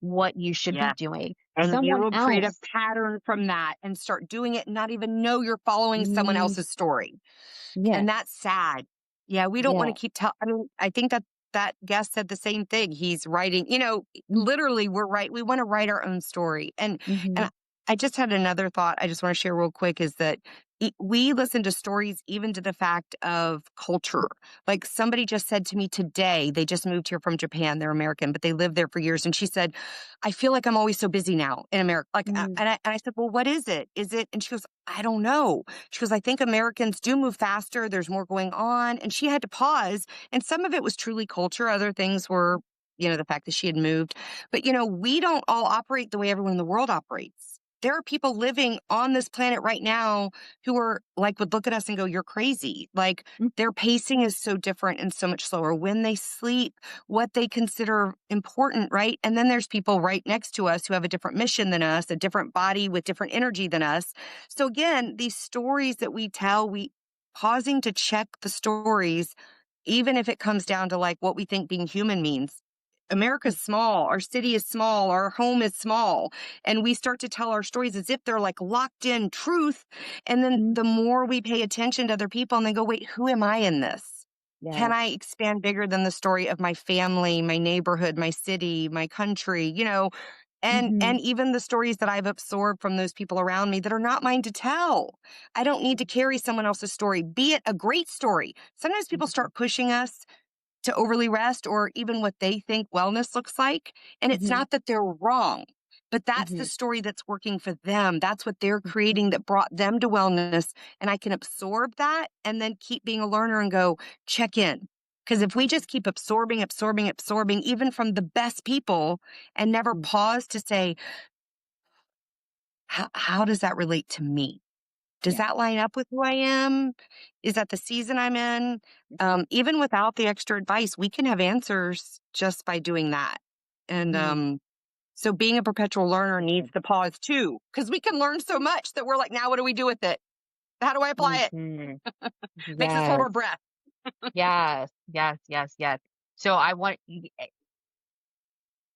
what you should be Yeah. doing. And you Someone will create a else. pattern from that and start doing it and not even know you're following someone Mm, else's story. yes. And that's sad. Yeah, we don't wanna Yes. keep I mean, I think that that guest said the same thing. He's writing, Mm, literally, we wanna write our own story. And mhm. I just had another thought I just wanna share real quick is that we listen to stories even to the fact of culture. Like, somebody just said to me today, they just moved here from Japan, they're American, but they lived there for years, and she said, "I feel like I'm always so busy now in America." Like, Mm, and I said, "Well, what is it? Is it?" And she goes, "I don't know." She goes, "I think Americans do move faster. There's more going on." And she had to pause. And some of it was truly culture. Other things were, the fact that she had moved. But, we don't all operate the way everyone in the world operates. There are people living on this planet right now who are like, would look at us and go, "You're crazy." Like, mm, their pacing is so different and so much slower. When they sleep, what they consider important, right? And then there's people right next to us who have a different mission than us, a different body with different energy than us. So again, these stories that we tell, we pausing to check the stories, even if it comes down to like what we think being human means. mm, America's small, our city is small, our home is small, and we start to tell our stories as if they're like locked in truth. And then mm. the more we pay attention to other people and they go, wait, who am I in this? Can Yes. I expand bigger than the story of my family, my neighborhood, my city, my country, Mhm, and even the stories that I've absorbed from those people around me that are not mine to tell. I don't need to carry someone else's story, be it a great story. Sometimes people mhm, start pushing us to overly rest or even what they think wellness looks like. And it's mhm, not that they're wrong, but that's the mhm, story that's working for them. That's what they're creating mhm, that brought them to wellness. And I can absorb that and then keep being a learner and go check in. Because if we just keep absorbing, absorbing, absorbing, even from the best people, and never mhm. pause to say, how does that relate to me? Does Yeah. that line up with who I am? Is that the season I'm in? Mhm, Even without the extra advice, we can have answers just by doing that. And mhm, so being a perpetual learner needs the pause too, because we can learn so much that we're like, now what do we do with it? How do I apply it? mhm. Makes us hold Yes. our breath. Yes. Yes, yes, yes. So I want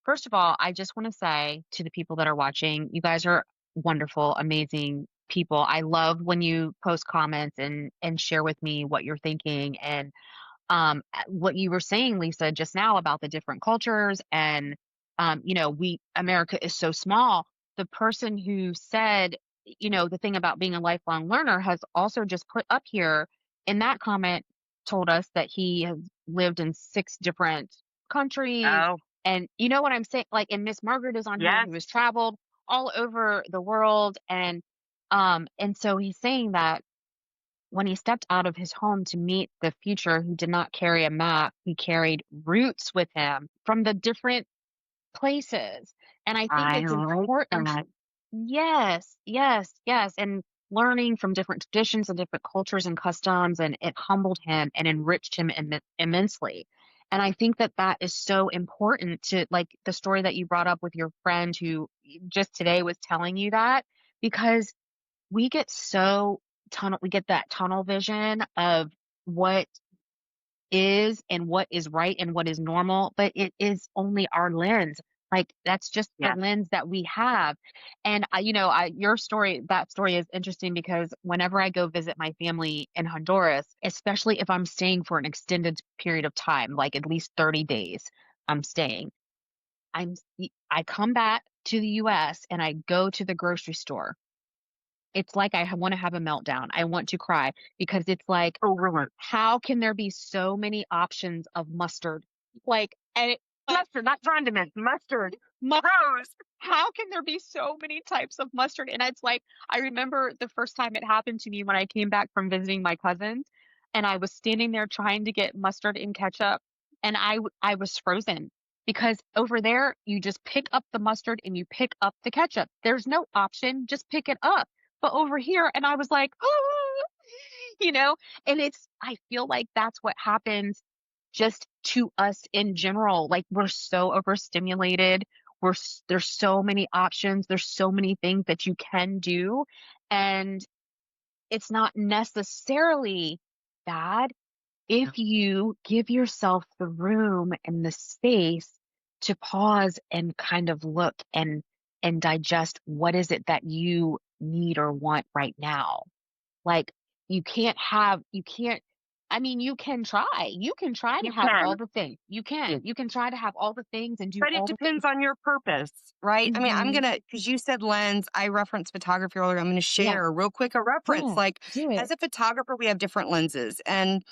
first of all, I just want to say to the people that are watching, you guys are wonderful, amazing people. I love when you post comments and share with me what you're thinking, and what you were saying, Lisa, just now about the different cultures and, we America is so small. The person who said, the thing about being a lifelong learner has also just put up here in that comment, told us that he has lived in 6 different countries. Oh, And you know what I'm saying? Like, and Miss Margaret is on here yes. who has traveled all over the world. And so he's saying that when he stepped out of his home to meet the future, he did not carry a map. He carried roots with him from the different places. And I think I it's like important. that. Yes, yes, yes. And learning from different traditions and different cultures and customs, and it humbled him and enriched him immensely. And I think that that is so important to, like, the story that you brought up with your friend who just today was telling you that, because we get so we get that tunnel vision of what is and what is right and what is normal, but it is only our lens. Like, that's just the Yeah. lens that we have. And your story, that story is interesting because whenever I go visit my family in Honduras, especially if I'm staying for an extended period of time, like at least 30 days, I'm staying. I come back to the US and I go to the grocery store. It's like I want to have a meltdown. I want to cry because it's like, Oh, really? how can there be so many options of mustard? Like, and Mustard, not condiments, mustard. mu- Gross. how can there be so many types of mustard? And it's like, I remember the first time it happened to me when I came back from visiting my cousins, and I was standing there trying to get mustard and ketchup, and I was frozen because over there you just pick up the mustard and you pick up the ketchup. There's no option, just pick it up. But over here, and I was like, oh, you know, and I feel like that's what happens just to us in general. Like, we're so overstimulated. There's so many options. There's so many things that you can do. And it's not necessarily bad Yeah. if you give yourself the room and the space to pause and kind of look and digest what is it that you need or want right now. Like, you can't, I mean, you can try to You have all can. the things. You can try to have all the things and do But it all the things. depends on your purpose, right? I mean, I'm Mhm. gonna, because you said lens, I referenced photography earlier. I'm gonna Yeah. share real quick a reference. Yeah. Like, Do as it. a photographer, we have different lenses. And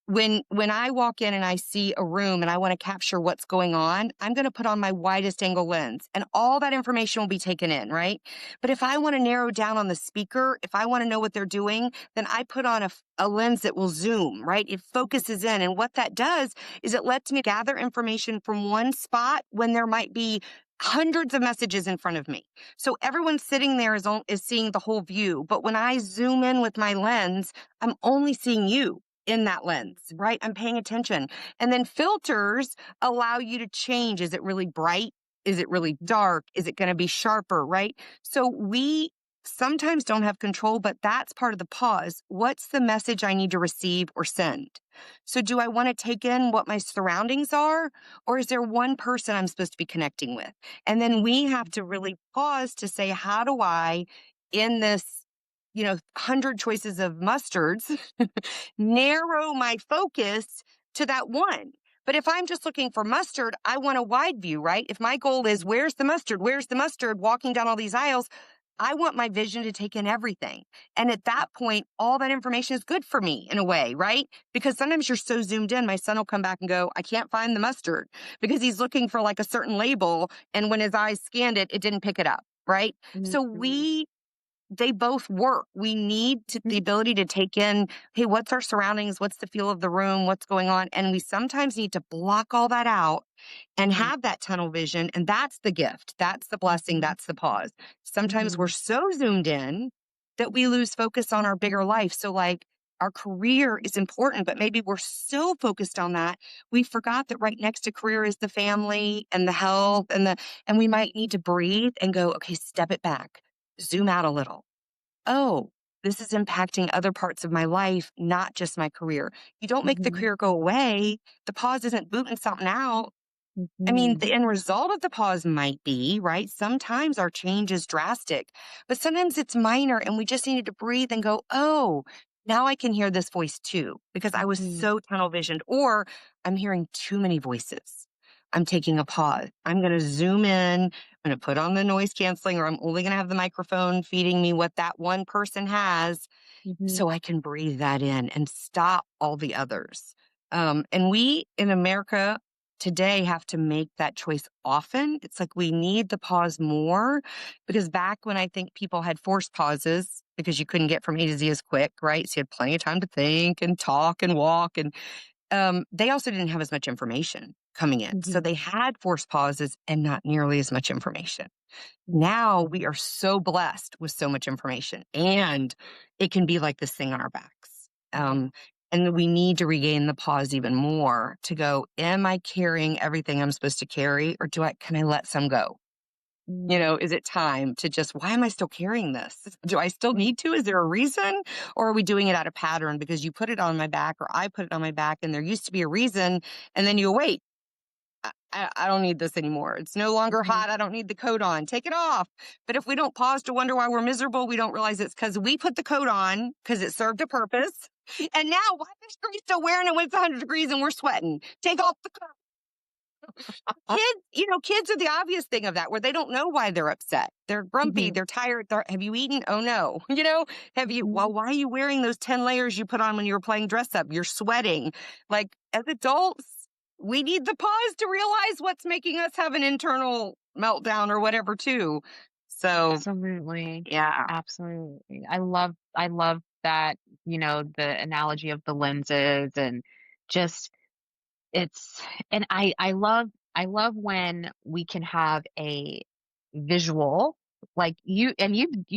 when I walk in and I see a room and I want to capture what's going on, I'm going to put on my widest angle lens and all that information will be taken in, right? But if I want to narrow down on the speaker, if I want to know what they're doing, then I put on a lens that will zoom, right? It focuses in. And what that does is it lets me gather information from one spot when there might be hundreds of messages in front of me. So everyone sitting there is seeing the whole view. But when I zoom in with my lens, I'm only seeing you in that lens, right? I'm paying attention. And then filters allow you to change. Is it really bright? Is it really dark? Is it going to be sharper, right? So we sometimes don't have control, but that's part of the pause. What's the message I need to receive or send? So do I want to take in what my surroundings are, or is there one person I'm supposed to be connecting with? And then we have to really pause to say, how do I, in this, 100 choices of mustards, narrow my focus to that one. But if I'm just looking for mustard, I want a wide view, right? If my goal is where's the mustard? Where's the mustard? Walking down all these aisles, I want my vision to take in everything. And at that point, all that information is good for me in a way, right? Because sometimes you're so zoomed in, my son will come back and go, I can't find the mustard because he's looking for like a certain label. And when his eyes scanned it, it didn't pick it up, right? Mhm. So they both work. We need the Mhm. ability to take in, hey, what's our surroundings? What's the feel of the room? What's going on? And we sometimes need to block all that out and Mhm. have that tunnel vision. And that's the gift. That's the blessing. Mhm. That's the pause. Sometimes we're Mhm. so zoomed in that we lose focus on our bigger life. So, like, our career is important, but maybe we're so focused on that, we forgot that right next to career is the family and the health and we might need to breathe and go, okay, step it back, zoom out a little. Oh, this is impacting other parts of my life, not just my career. You don't make the Mhm. career go away. The pause isn't booting something out. I mean, Mhm. the end result of the pause might be, right? Sometimes our change is drastic, but sometimes it's minor and we just needed to breathe and go, oh, now I can hear this voice too, because I was Mhm. so tunnel visioned, or I'm hearing too many voices. I'm taking a pause. I'm going to zoom in. I'm going to put on the noise canceling, or I'm only going to have the microphone feeding me what that one person has Mhm. so I can breathe that in and stop all the others. And we in America today have to make that choice often. It's like we need the pause more because back when I think people had forced pauses because you couldn't get from A to Z as quick, right? So you had plenty of time to think and talk and walk. And they also didn't have as much information coming in. So Mhm. they had forced pauses and not nearly as much information. Mhm. Now we are so blessed with so much information, and it can be like this thing on our backs. Mhm. And we need to regain the pause even more to go, am I carrying everything I'm supposed to carry? Or can I let some go? Mm, Is it time to just, why am I still carrying this? Do I still need to? Is there a reason? Or are we doing it out of pattern because you put it on my back or I put it on my back and there used to be a reason. And then you wait, I don't need this anymore. It's no longer mhm. hot. I don't need the coat on. Take it off. But if we don't pause to wonder why we're miserable, we don't realize it's because we put the coat on because it served a purpose. And now why is Grace still wearing it when it's 100 degrees and we're sweating? Take off the coat. Kids are the obvious thing of that where they don't know why they're upset. They're grumpy. Mhm, They're tired. Have you eaten? Oh no. mhm. Well, why are you wearing those 10 layers you put on when you were playing dress up? You're sweating. Like as adults, we need the pause to realize what's making us have an internal meltdown or whatever too. So Absolutely. yeah, Absolutely. I love that, the analogy of the lenses and just it's and I love when we can have a visual, like you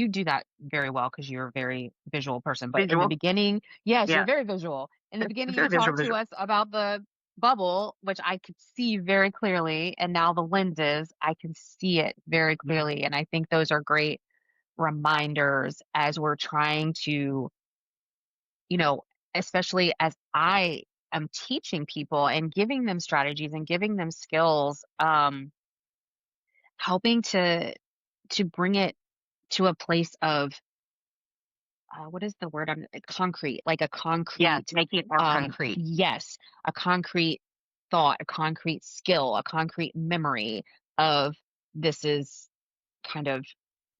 do that very well because you're a very visual person, but in the visual. beginning, yes, you're Yeah. very visual. In the beginning, Very you visual, talked to visual. us about the bubble, which I could see very clearly, and now the lenses, I can see it very Yeah. clearly, and I think those are great reminders as we're trying to, you know, especially as I am teaching people and giving them strategies and giving them skills, helping to bring it to a place of what is the word? Concrete, like a Yes. concrete, Making it more concrete. yes, a concrete thought, a concrete skill, a concrete memory of this is kind of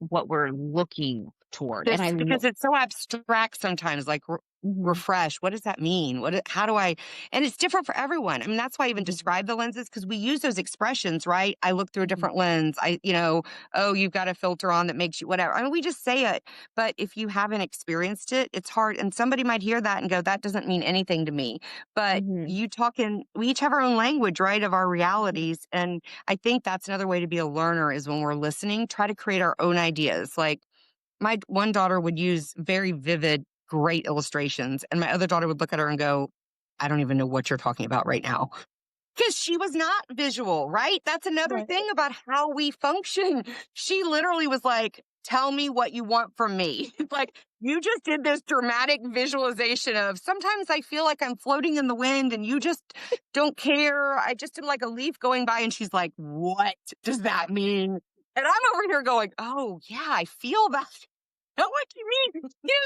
what we're looking toward. And This because it's so abstract sometimes, like mhm, refresh. What does that mean? How do I? And it's different for everyone. I mean, that's why I even mhm, describe the lenses because we use those expressions, right? I look through a mhm, different lens. Oh, you've got a filter on that makes you whatever. I mean, we just say it, but if you haven't experienced it, it's hard. And somebody might hear that and go, "That doesn't mean anything to me." But mhm, we each have our own language, right, of our mhm, realities. And I think that's another way to be a learner is when we're listening, try to create our own ideas. Like my one daughter would use very vivid, great illustrations, and my other daughter would look at her and go, I don't even know what you're talking about right now. Because she was not visual, right? That's another right. thing about how we function. She literally was like, tell me what you want from me. Like, you just did this dramatic visualization of sometimes I feel like I'm floating in the wind and you just don't care. I just am like a leaf going by. And she's like, what does that mean? And I'm over here going, oh, yeah, I feel that. Know what you mean?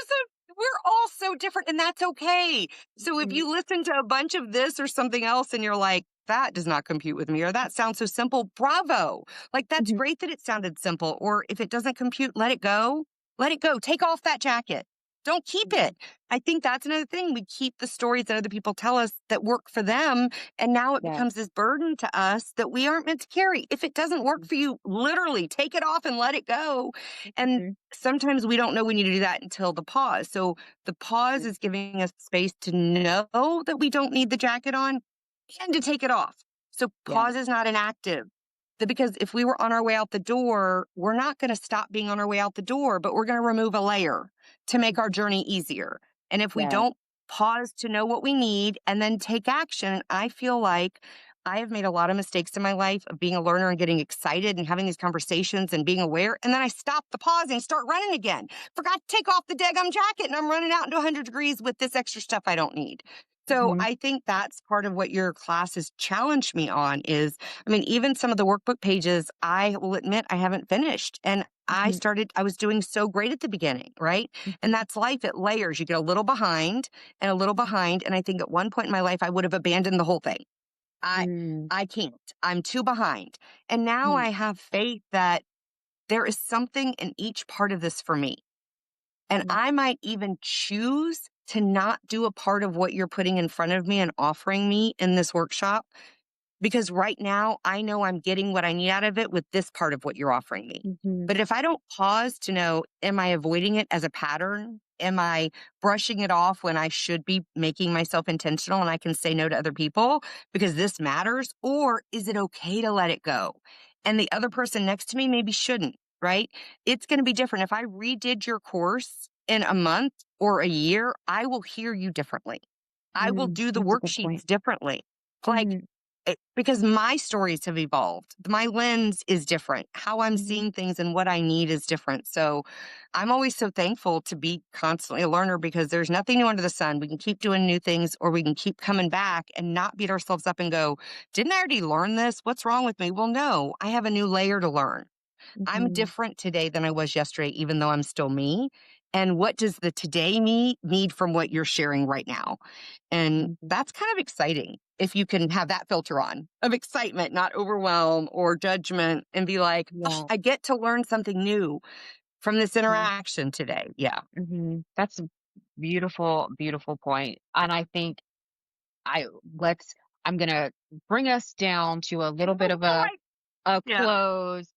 So we're all so different, and that's okay. So if Mhm, you listen to a bunch of this or something else and you're like, that does not compute with me, or that sounds so simple, bravo. Like, that's mhm, great that it sounded simple. Or if it doesn't compute, let it go. Let it go. Take off that jacket. Don't keep mhm. it. I think that's another thing. We keep the stories that other people tell us that work for them. And now it becomes Yes. this burden to us that we aren't meant to carry. If it doesn't work Mhm, for you, literally take it off and let it go. And mhm, sometimes we don't know we need to do that until the pause. So the pause mhm. is giving us space to know that we don't need the jacket on and to take it off. So Yeah. pause is not inactive. Because if we were on our way out the door, we're not going to stop being on our way out the door, but we're going to remove a layer to make our journey easier. And if we Yeah. don't pause to know what we need and then take action, I feel like I have made a lot of mistakes in my life of being a learner and getting excited and having these conversations and being aware. And then I stop the pausing, start running again. Forgot to take off the daggum jacket and I'm running out into 100 degrees with this extra stuff I don't need. So Mhm, I think that's part of what your class has challenged me on is, I mean, even some of the workbook pages, I will admit I haven't finished. And mhm, I was doing so great at the beginning, right? And mhm, that's life. It layers. You get a little behind and a little mhm, behind. And I think at one point in my life, I would have abandoned the whole thing. I mm, I can't. I'm too behind. And now mm, I have faith that there is something in each part of this for me. And mhm, I might even choose to not do a part of what you're putting in front of me and offering me in this workshop because right now I know I'm getting what I need out of it with this part of what you're offering me. mhm, But if I don't pause to know, am I avoiding it as a pattern? Am I brushing it off when I should be making myself intentional and I can say no to other people because this matters? Or is it okay to let it go? And the other person next to me maybe shouldn't, right? It's going to be different. If I redid your course in a month or a year, I will hear you differently. I will do the That's a good worksheets point. differently. Like, Mhm, because my stories have evolved. My lens is different. How I'm mhm, seeing things and what I need is different. So I'm always so thankful to be constantly a learner because there's nothing new under the sun. We can keep doing new things or we can keep coming back and not beat ourselves up and go, didn't I already learn this? What's wrong with me? Well, no, I have a new layer to learn. I'm mhm, different today than I was yesterday, even though I'm still me. And what does the today me need from what you're sharing right now? And mhm. that's kind of exciting if you can have that filter on of excitement, not overwhelm or judgment, and be like, "Oh, Yeah, I get to learn something new from this yeah, interaction today." Yeah. That's a beautiful, beautiful point, and I think I let's I'm gonna bring us down to a little bit Oh, of I, a yeah. close,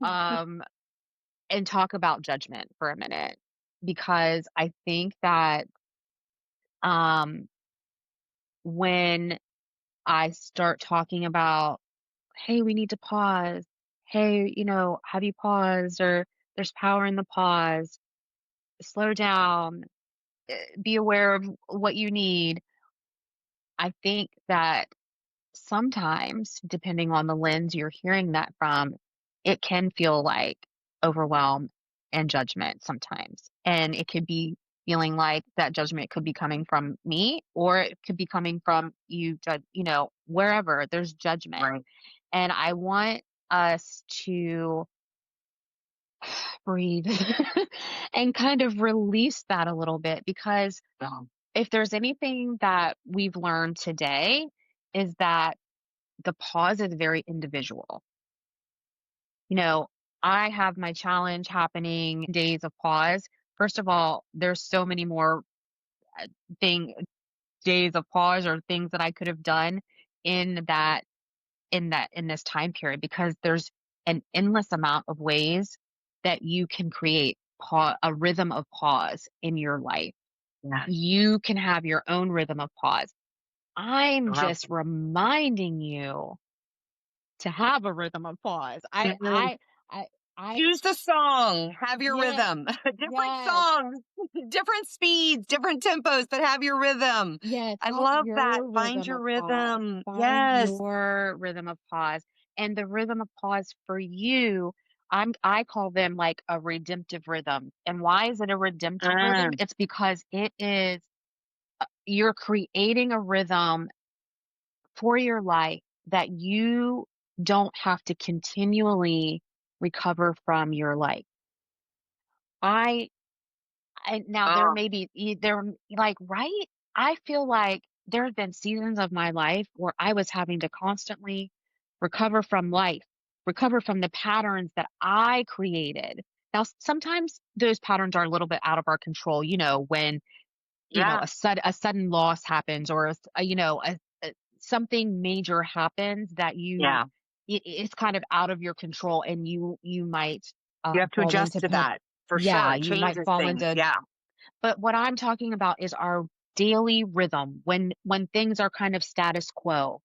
um, and talk about judgment for a minute, because I think that, um, when I start talking about, "Hey, we need to pause. Hey, have you paused?" Or "There's power in the pause. Slow down. Be aware of what you need." I think that sometimes, depending on the lens you're hearing that from, it can feel like overwhelm and judgment sometimes. And it could be feeling like that judgment could be coming from me, or it could be coming from you, wherever there's judgment. Right. And I want us to breathe and kind of release that a little bit, because Um, if there's anything that we've learned today, is that the pause is very individual. You know, I have my challenge happening days of pause. First of all, there's so many more thing days of pause or things that I could have done in in this time period, because there's an endless amount of ways that you can create a rhythm of pause in your life. yeah. You can have your own rhythm of pause. I'm I love just reminding you to have a rhythm of pause. that. I, I, Choose the song, have your yes, rhythm. Different yes, songs, different speeds, different tempos, but have your rhythm. yes. I Have love that. your Find rhythm your of pause. rhythm. Find Yes. your rhythm of pause. And the rhythm of pause for you, I call them like a redemptive rhythm. And why is it a redemptive Ah, rhythm? It's because you're creating a rhythm for your life that you don't have to continually recover from your life. I now there oh, may be like, right? I feel like there have been seasons of my life where I was having to constantly recover from life, recover from the patterns that I created. Now, sometimes those patterns are a little bit out of our control, when yeah, a sudden loss happens, or something major happens that yeah. it's kind of out of your control, and you might You have to fall adjust into to that for sure. yeah, It you might changes fall things. into. Yeah. But what I'm talking about is our daily rhythm, when things are kind of status quo.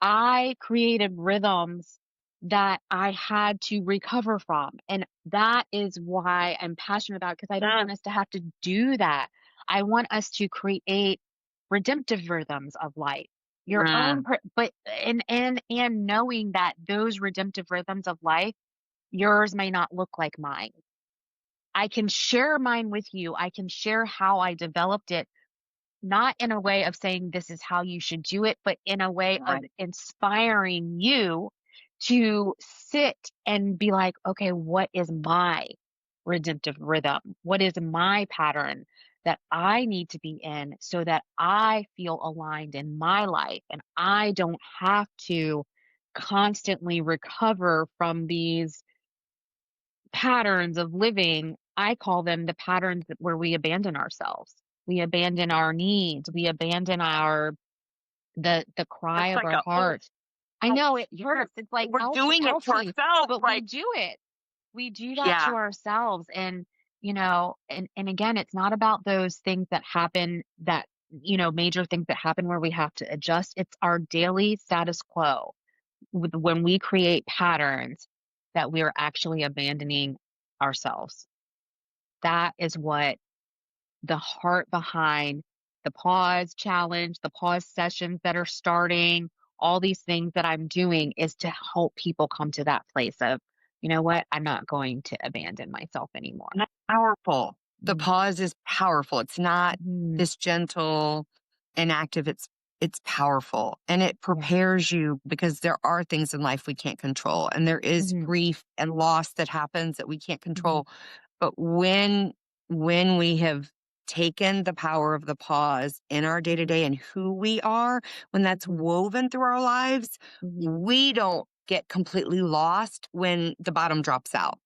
I created rhythms that I had to recover from. And that is why I'm passionate about, because I don't Ah, want us to have to do that. I want us to create redemptive rhythms of life. Your ah, own but and knowing that those redemptive rhythms of life, yours may not look like mine. I can share mine with you. I can share how I developed it, not in a way of saying this is how you should do it, but in a way of right. inspiring you to sit and be like, okay, what is my redemptive rhythm? What is my pattern that I need to be in so that I feel aligned in my life and I don't have to constantly recover from these patterns of living. I call them the patterns where we abandon ourselves. We abandon our needs. We abandon the cry That's of like our a, oh, heart. I ouch. know it Yes. hurts. It's like We're ouchie, doing it to ouchie, ourselves. but we Like, do it. We do that to yeah. ourselves. And, and again, it's not about those things that happen that, major things that happen where we have to adjust. It's our daily status quo when we create patterns that we are actually abandoning ourselves. That is what the heart behind the pause challenge, the pause sessions that are starting, all these things that I'm doing is to help people come to that place of, you know what, I'm not going to abandon myself anymore. And that's powerful. The Mhm. pause is powerful. It's not Mhm. this gentle, inactive. It's powerful and it Yeah. prepares you because there are things in life we can't control and there is Mhm. grief and loss that happens that we can't Mhm. control. But when we have taken the power of the pause in our day to Mhm. day and who we are, when that's Mhm. woven through our lives, Mhm. we don't get completely lost when the bottom drops out.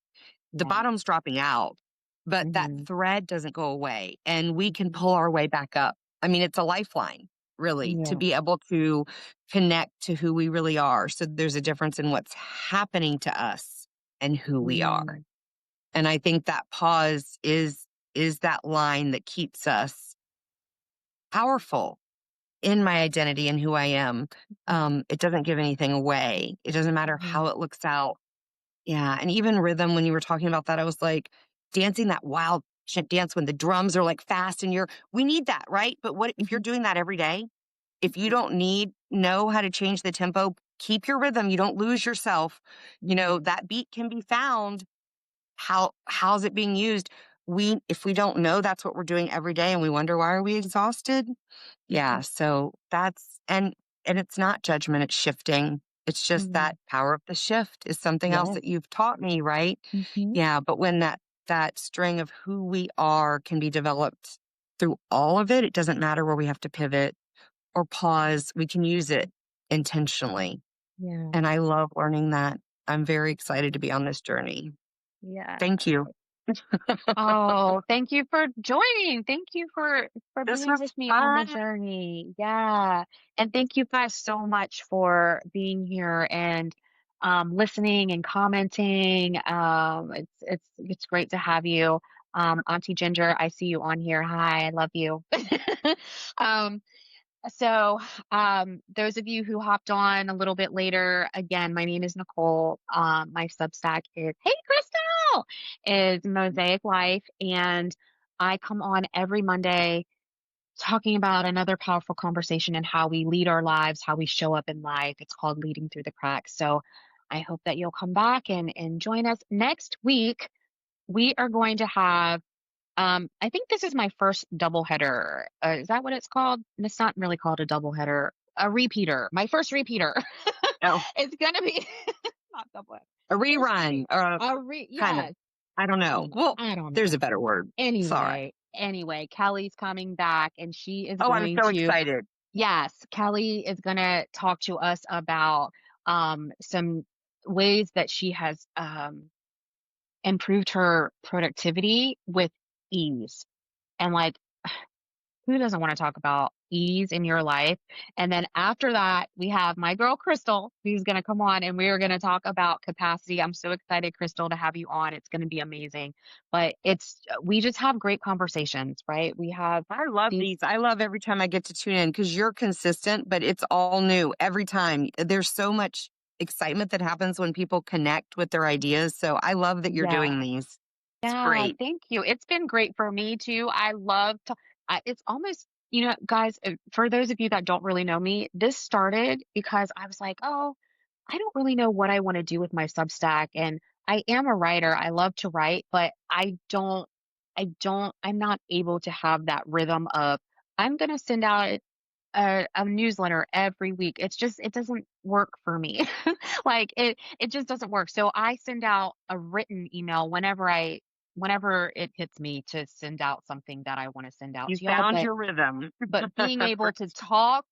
The Yeah. bottom's dropping out, but that Mhm. thread doesn't go away and we can Mhm. pull our way back up. I mean, it's a lifeline, really, to Yeah. be able to connect to who we really are. So there's a difference in what's happening to us and who we are. Mhm. And I think that pause is that line that keeps us powerful in my identity and who I am. Mhm. It doesn't give anything away. It doesn't matter how Mhm. it looks out. Yeah, and even rhythm, when you were talking about that, I was like, dancing that wild dance when the drums are, like, fast and we need that, right? But what if you're Mhm. doing that every day? If you don't know how to change the tempo, keep your rhythm, you don't lose yourself. Mhm. That beat can be found. How's it being used? If we don't know that's what we're doing every day and we wonder why are we exhausted? Yeah, Mhm. so that's and it's not judgment, it's shifting. It's just Mhm. that power of the shift is something else Yes. that you've taught me, right? Mhm. Yeah, but when that string of who we are can be developed through all of it, it doesn't matter where we have to pivot or pause, we can use it intentionally. Yeah. And I love learning that. I'm very excited to be on this journey. Yeah. Thank you. Oh, thank you for joining. Thank you for This being was with me on the fun. journey. Yeah. And thank you guys so much for being here and listening and commenting. It's great to have you. Auntie Ginger, I see you on here. Hi, I love you. um, So, those of you who hopped on a little bit later, again, my name is Nicole. My Substack is Hey Crystal is Mosaic Life, and I come on every Monday talking about another powerful conversation and how we lead our lives, how we show up in life. It's called Leading Through the Cracks. So, I hope that you'll come back and join us next week. We are going to have I think this is my first double header. Is that what it's called? It's not really called a double header. A repeater. My first repeater. Oh, It's gonna be not double header. a First rerun or kind of, yes. I don't know. Well, I don't there's know. a better word. Sorry. Anyway, Kelly's coming back and she is Oh, I'm going so to excited. yes, Kelly is gonna talk to us about some ways that she has improved her productivity with ease. And like who doesn't want to talk about ease in your life? And then after that, we have my girl Crystal, who's going to come on and we are going to talk about capacity. I'm so excited, Crystal, to have you on. It's going to be amazing. But we just have great conversations, right? We have I love these, these. I love every time I get to tune in because you're consistent, but it's all new every time. There's so much excitement that happens when people connect with their ideas. So I love that you're yeah, doing these. It's yeah, great. thank you. It's been great for me too. I love to, it's almost, guys, for those of you that don't really know me, this started because I was like, oh, I don't really know what I want to do with my Substack. And I am a writer. I love to write, but I'm not able to have that rhythm of, I'm going to send out a newsletter every week. It doesn't work for me. Like it just doesn't work. So I send out a written email whenever it hits me to send out something that I want to send out You to y'all. found your rhythm. But being able to talk,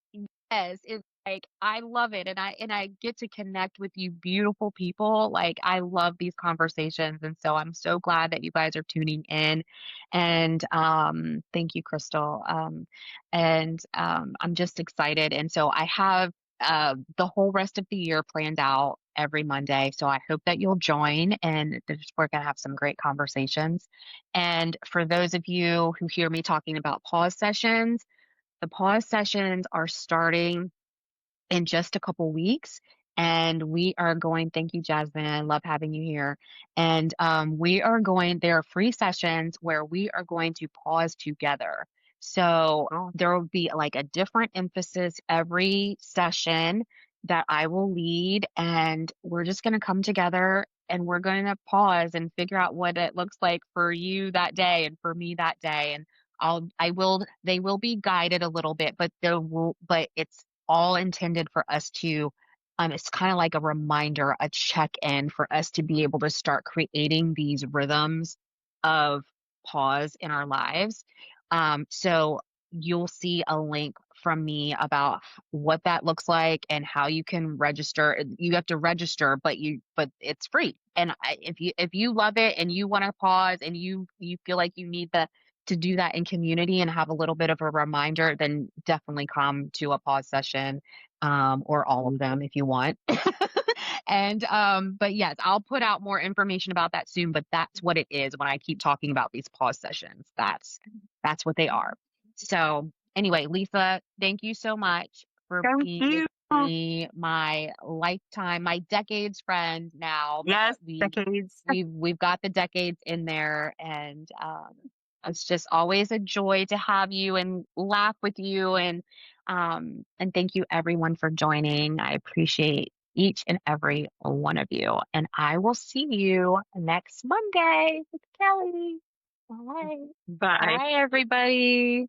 yes, it's like I love it, and I get to connect with you beautiful people. Like I love these conversations, and so I'm so glad that you guys are tuning in. And thank you, Crystal. I'm just excited, and so I have the whole rest of the year planned out every Monday. So I hope that you'll join, and we're gonna have some great conversations. And for those of you who hear me talking about pause sessions, the pause sessions are starting in just a couple weeks. And we are going, thank you, Jasmine. I love having you here. And there are free sessions where we are going to pause together. So Oh, there will be like a different emphasis every session that I will lead, and we're just going to come together and we're going to pause and figure out what it looks like for you that day and for me that day. And they will be guided a little bit, but it's all intended for us to, it's kind of like a reminder, a check in for us to be able to start creating these rhythms of pause in our lives. So you'll see a link from me about what that looks like and how you can register. You have to register, but it's free. And if you love it and you want to pause and you feel like you need to do that in community and have a little bit of a reminder, then definitely come to a pause session, or all of them if you want. And but yes, I'll put out more information about that soon, but that's what it is when I keep talking about these pause sessions. That's what they are. So anyway, Lisa, thank you so much for thank being you. my lifetime, my decades friend now that Yes, decades. we've got the decades in there. And it's just always a joy to have you and laugh with you. And thank you everyone for joining. I appreciate each and every one of you. And I will see you next Monday with Kelly. All right. Bye. Bye, everybody.